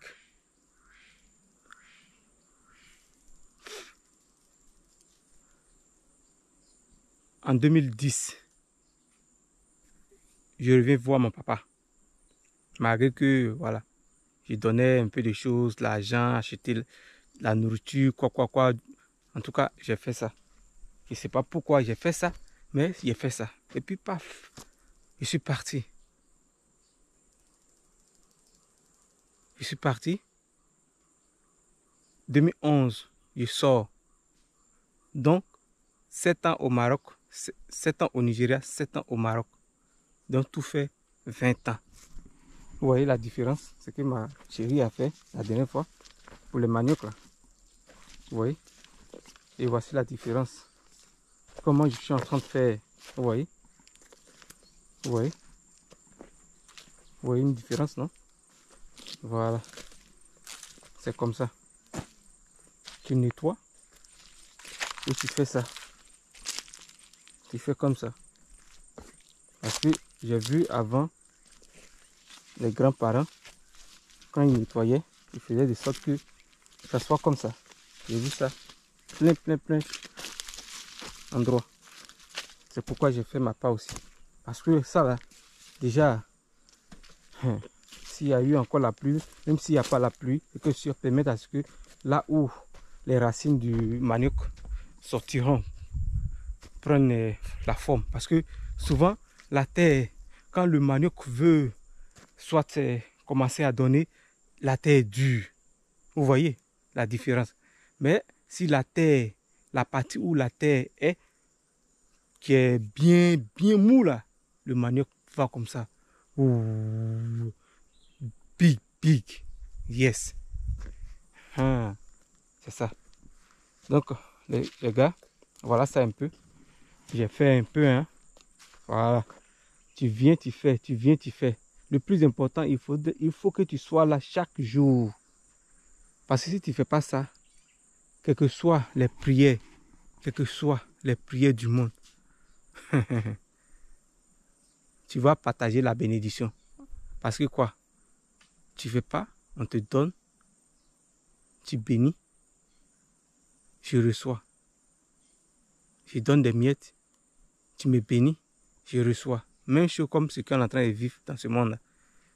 En 2010, je reviens voir mon papa. Malgré que, voilà, je donnais un peu de choses, l'argent, acheter la nourriture, quoi. En tout cas, j'ai fait ça. Je ne sais pas pourquoi j'ai fait ça, mais j'ai fait ça. Et puis, paf, je suis parti. Je suis parti. 2011, je sors. Donc, 7 ans au Maroc, 7 ans au Nigeria, 7 ans au Maroc. Donc, tout fait 20 ans. Vous voyez la différence? Ce que ma chérie a fait la dernière fois pour les maniocs là. Vous voyez? Et voici la différence. Comment je suis en train de faire. Vous voyez? Vous voyez? Vous voyez une différence, non? Voilà. C'est comme ça. Tu nettoies. Et tu fais ça. Tu fais comme ça. Parce que j'ai vu avant les grands-parents, quand ils nettoyaient, ils faisaient de sorte que ça soit comme ça. J'ai vu ça. Plein d'endroits. C'est pourquoi j'ai fait ma part aussi. Parce que ça là, déjà, s'il y a eu encore la pluie, même s'il n'y a pas la pluie, et que ça permet à ce que là où les racines du manioc sortiront, prennent la forme. Parce que souvent, la terre, quand le manioc veut soit commencer à donner, la terre est dure. Vous voyez la différence. Mais si la terre, la partie où la terre est, qui est bien mou là, le manioc va comme ça. Ouh, big. Yes. C'est ça. Donc, les gars, voilà ça un peu. J'ai fait un peu, hein. Voilà. Tu viens, tu fais. Le plus important, il faut que tu sois là chaque jour. Parce que si tu ne fais pas ça, quelles que soient les prières, du monde, tu vas partager la bénédiction. Parce que quoi? Tu ne fais pas, on te donne, tu bénis, je reçois. Je donne des miettes, tu me bénis, je reçois. Même chose comme ce qu'on est en train de vivre dans ce monde-là.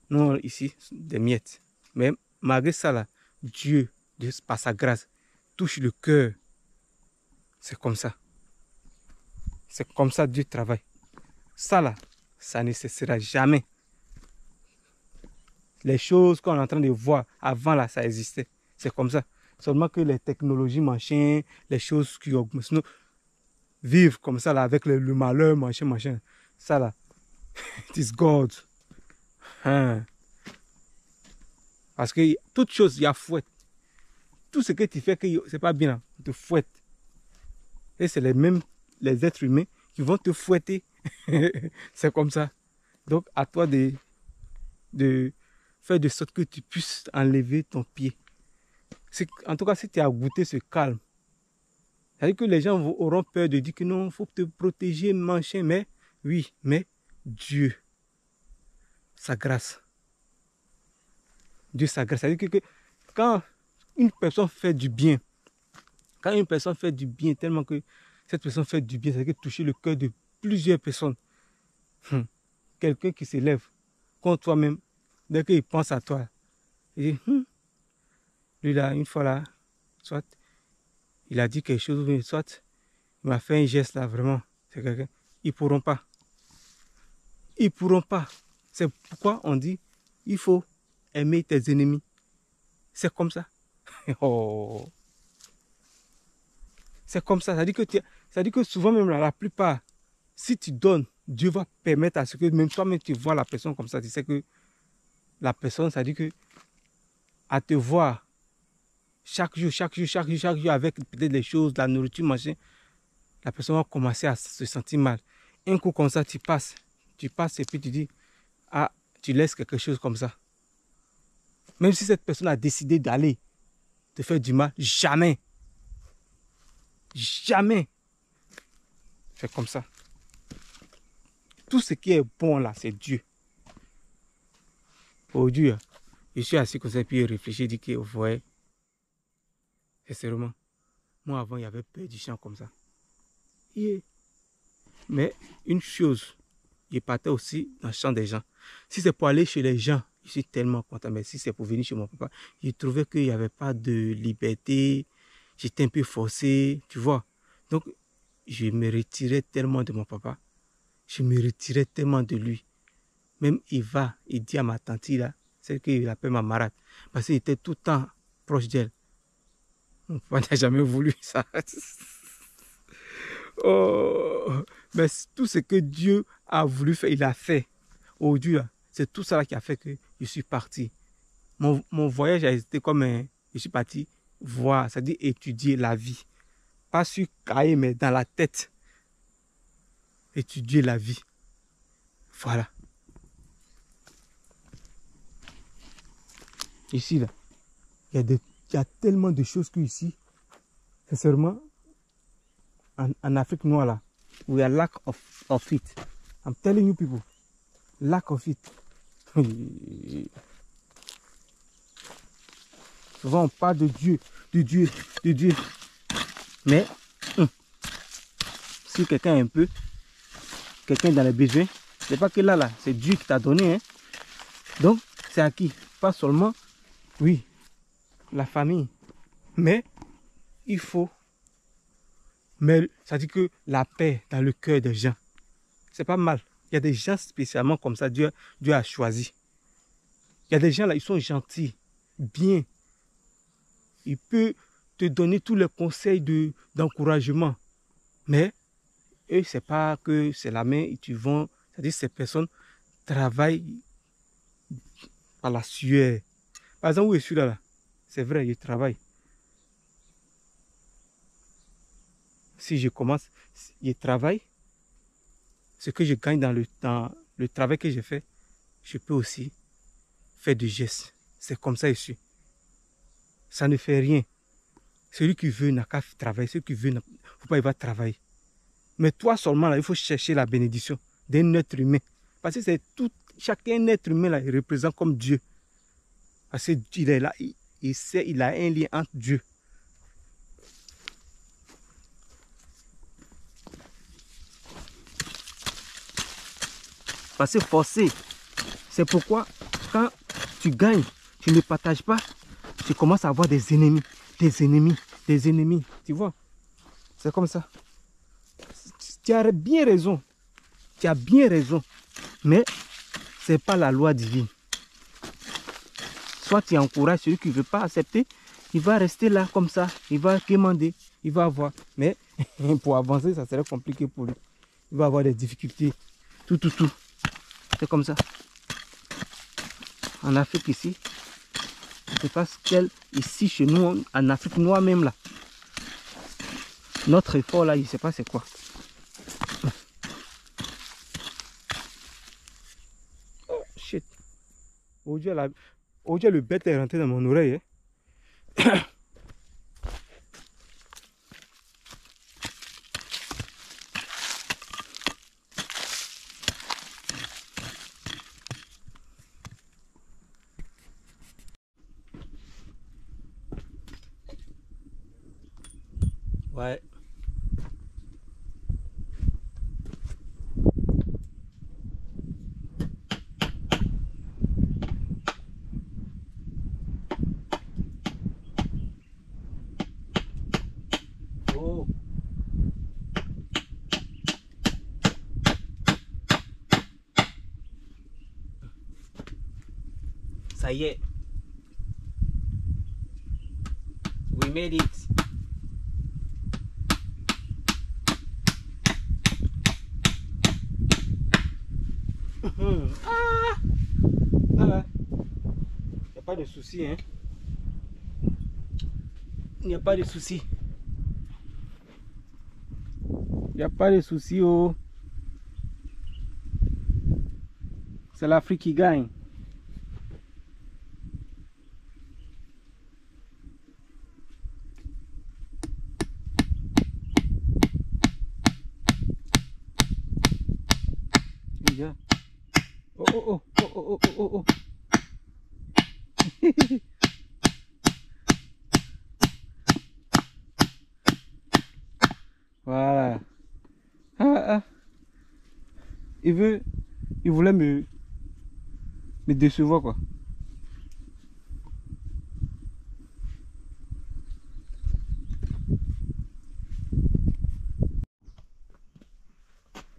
Nous, ici, des miettes. Mais malgré ça, là, Dieu, par sa grâce, touche le cœur. C'est comme ça. C'est comme ça Dieu travaille. Ça, là, ça ne cessera jamais. Les choses qu'on est en train de voir, avant, là, ça existait. C'est comme ça. Seulement que les technologies, machin, les choses qui augmentent, sinon, vivre comme ça, là, avec le malheur, machin. Ça, là, it is God. Hein. Parce que toute chose, il y a fouette. Tout ce que tu fais, que c'est pas bien, on te fouette. Et c'est les êtres humains qui vont te fouetter. C'est comme ça. Donc, à toi de faire de sorte que tu puisses enlever ton pied. En tout cas, si tu as goûté ce calme, c'est-à-dire que les gens auront peur de dire que non, il faut te protéger, machin. Mais oui, mais Dieu, sa grâce. Dieu, sa grâce. C'est-à-dire que quand une personne fait du bien, tellement que cette personne fait du bien, c'est-à-dire toucher le cœur de plusieurs personnes. Quelqu'un qui s'élève contre toi-même, dès qu'il pense à toi, il dit, lui là, une fois là, soit il a dit quelque chose, soit il m'a fait un geste là, vraiment, c'est quelqu'un. Ils ne pourront pas. Ils ne pourront pas. C'est pourquoi on dit, il faut aimer tes ennemis. C'est comme ça. Oh. C'est comme ça. Ça dit que souvent même là, la plupart, si tu donnes, Dieu va permettre à ce que même toi-même tu vois la personne comme ça. Tu sais que la personne, ça dit que à te voir chaque jour avec peut-être les choses, la nourriture, machin, la personne va commencer à se sentir mal. Un coup comme ça, tu passes et puis tu dis, ah, tu laisses quelque chose comme ça. Même si cette personne a décidé d'aller te faire du mal, jamais. C'est comme ça. Tout ce qui est bon là, c'est Dieu. Aujourd'hui, je suis assis comme ça, puis je réfléchis, je dis que, vous voyez, sincèrement, moi avant, il y avait peur du champ comme ça. Yeah. Mais une chose, je partais aussi dans le champ des gens. Si c'est pour aller chez les gens, je suis tellement content. Mais si c'est pour venir chez mon papa, je trouvais qu'il n'y avait pas de liberté. J'étais un peu forcé, tu vois. Donc, je me retirais tellement de mon papa. Je me retirais tellement de lui. Même il dit à ma tante là, celle qu'il appelle ma marade, parce qu'il était tout le temps proche d'elle. Mon papa n'a jamais voulu ça. Oh, mais tout ce que Dieu a voulu faire, il a fait. Aujourd'hui, c'est tout ça qui a fait que je suis parti. Mon voyage a été comme un... Je suis parti voir, c'est-à-dire étudier la vie. Pas sur cahier, mais dans la tête. Étudier la vie. Voilà. Ici, là, il y a tellement de choses que ici, sincèrement, en Afrique noire, là, we are lack of it. I'm telling you people, lack of it. Souvent, on parle de Dieu, de Dieu, de Dieu. Mais, si quelqu'un est un peu, quelqu'un dans les besoins, c'est pas que là, c'est Dieu qui t'a donné. Hein. Donc, c'est à qui? Pas seulement, oui, la famille. Mais, il faut, mais ça dit que la paix dans le cœur des gens, c'est pas mal. Il y a des gens spécialement comme ça, Dieu a choisi. Il y a des gens là, ils sont gentils, bien. Il peut te donner tous les conseils d'encouragement. Mais eux, c'est pas que c'est la main et tu vends. C'est-à-dire ces personnes travaillent par la sueur. Par exemple, où je suis là, c'est vrai, je travaille. Si je commence, je travaille. Ce que je gagne dans le travail que j'ai fait, je peux aussi faire des gestes. C'est comme ça ici. Ça ne fait rien. Celui qui veut n'a qu'à travailler. Celui qui veut, il ne faut pas, il va travailler. Mais toi seulement, là, il faut chercher la bénédiction d'un être humain. Parce que c'est tout, chacun être humain, là, il représente comme Dieu. Parce qu'il est là, il a un lien entre Dieu. Parce que forcer, c'est pourquoi quand tu gagnes, tu ne partages pas, tu commences à avoir des ennemis, tu vois. C'est comme ça. Tu as bien raison, mais ce n'est pas la loi divine. Soit tu encourages celui qui ne veut pas accepter, il va rester là comme ça, il va demander, il va avoir. Mais pour avancer, ça serait compliqué pour lui. Il va avoir des difficultés, tout. C'est comme ça. En Afrique ici, c'est parce qu'ici chez nous, en Afrique noire même là, notre effort là, il ne sait pas c'est quoi. Oh shit. Aujourd'hui, le bête est rentré dans mon oreille. Hein. Ouais. Oh. Ça y est. We made it. Ah! Voilà. Il n'y a pas de souci, hein. Il n'y a pas de souci. Il n'y a pas de souci, oh. C'est l'Afrique qui gagne. Oh. Voilà. Il voulait me décevoir quoi.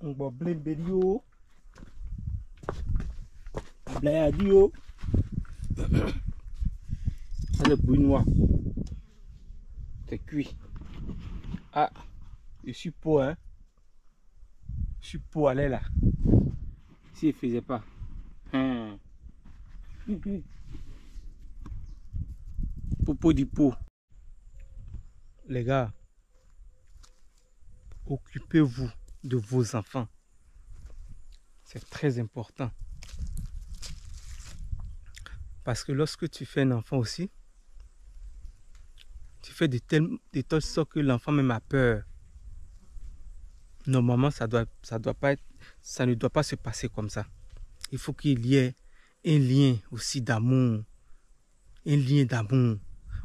On va blender yo. Bladio. C'est le bruit noir. C'est cuit. Ah, je suis pour hein. Je suis pour aller là. S'il ne faisait pas. Popo du pot. Les gars, occupez-vous de vos enfants. C'est très important. Parce que lorsque tu fais un enfant aussi, tu fais de telle sorte que l'enfant même a peur. Normalement, ça ne doit pas se passer comme ça. Il faut qu'il y ait un lien aussi d'amour. Un lien d'amour.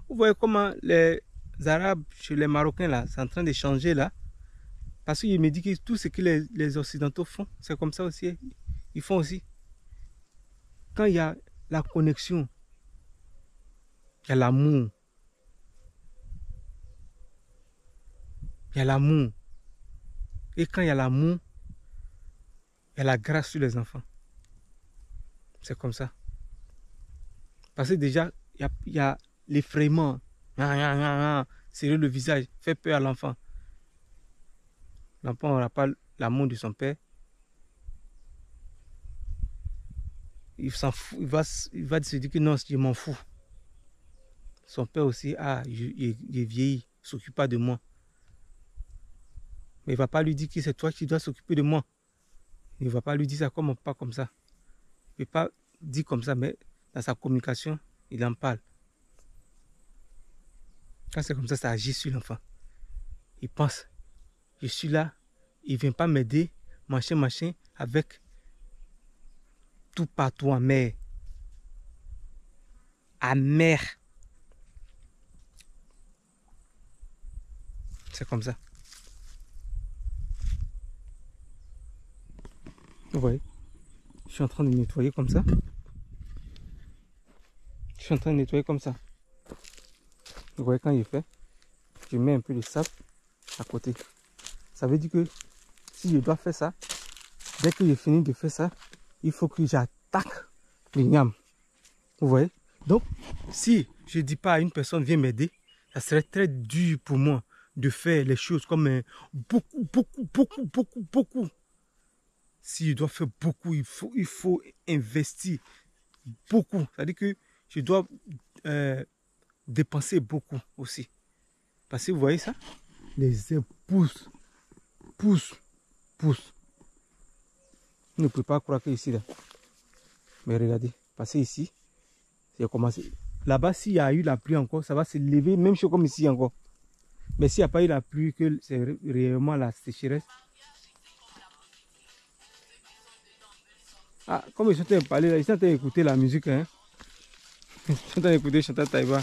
Vous voyez comment les Arabes chez les Marocains là, c'est en train de changer là. Parce qu'il me dit que tout ce que les Occidentaux font, c'est comme ça aussi. Ils font aussi. Quand il y a la connexion, il y a l'amour. Il y a l'amour. Et quand il y a l'amour, il y a la grâce sur les enfants. C'est comme ça. Parce que déjà, il y a l'effrayement. Serrer le visage, fait peur à l'enfant. L'enfant n'aura pas l'amour de son père. Il s'en fout, il va se dire que non, je m'en fous. Son père aussi, il est vieilli, il ne s'occupe pas de moi. Mais il ne va pas lui dire que c'est toi qui dois s'occuper de moi. Il ne va pas lui dire ça pas comme ça. Il ne peut pas dire comme ça, mais dans sa communication, il en parle. Quand c'est comme ça agit sur l'enfant. Il pense, je suis là, il ne vient pas m'aider, machin, avec tout partout amer. Amer. C'est comme ça. Vous voyez, je suis en train de nettoyer comme ça. Je suis en train de nettoyer comme ça. Vous voyez, quand il fait, je mets un peu de sable à côté. Ça veut dire que si je dois faire ça, dès que j'ai fini de faire ça, il faut que j'attaque le niam. Vous voyez? Donc, si je ne dis pas à une personne, viens m'aider, ça serait très dur pour moi de faire les choses comme beaucoup. Si je dois faire beaucoup, il faut investir beaucoup. C'est-à-dire que je dois dépenser beaucoup aussi. Parce que vous voyez ça? Les herbes poussent. Vous ne pouvez pas croire que ici, là. Mais regardez, passez ici. C'est commencé. Là-bas, s'il y a eu la pluie encore, ça va se lever, même chose comme ici encore. Mais s'il n'y a pas eu la pluie, que c'est réellement la sécheresse. Ah, comme ils sont en train de parler là, ils sont en train d'écouter la musique, hein. Ils sont en train d'écouter Chantal Taïba.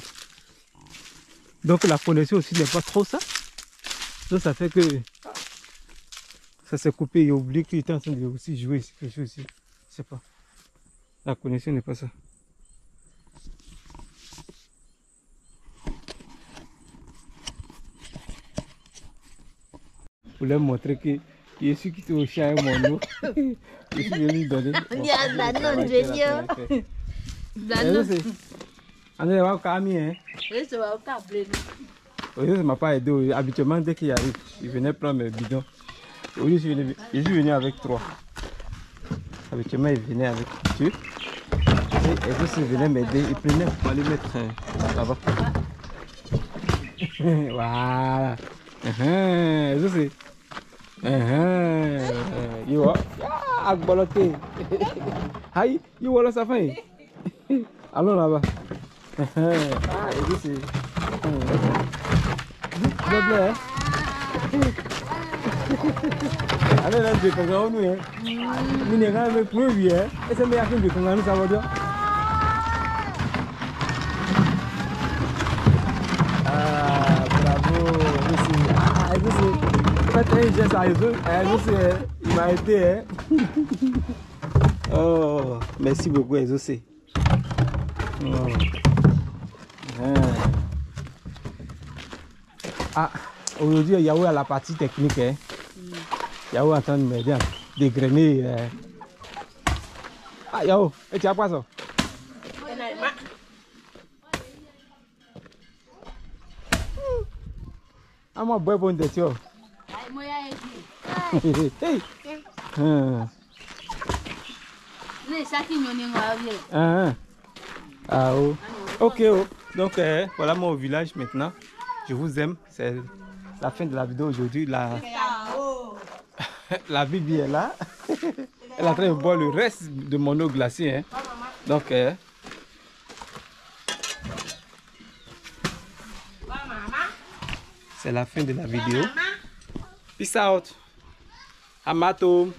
Donc la connexion aussi n'est pas trop ça. Donc ça fait que ça s'est coupé. Il a oublié qu'il était en train de aussi jouer quelque chose aussi. Je sais pas. La connexion n'est pas ça. Je voulais montrer que je suis quitté au chien et mon eau. Je suis venu donner. Oui, ça m'a pas aidé. Habituellement, dès qu'il arrive, il venait prendre mes bidons. Oui, je suis venu avec 3. Habituellement, il venait avec 2. Et aussi, il venait m'aider. Il prenait pour aller mettre là-bas. Voilà. Ça c'est. You vois? Agboloté. Aïe, you vois là, ça fait. Allons là-bas. Et ça c'est. Allez là, je vais nous hein. Nous n'est pas avec nous hein. Et ça me a fait de qu'on a nous ça va dire. fait un geste à Exaucé, il m'a aidé. Hein. Oh, merci beaucoup Exaucé. Oh. Ah, aujourd'hui Yahoo a la partie technique. Hein. Yahoo est en train de m'aider à dégrainer. Ah Yahoo, et tu as pas ça? Ah moi boy bon de toi. Hey. Ah oh. Ok oh. Donc voilà mon village maintenant. Je vous aime. C'est la fin de la vidéo aujourd'hui. La Bibi est là. Elle est en train de boire le reste de mon eau glacée. Hein. Donc c'est la fin de la vidéo. Peace out. Amato.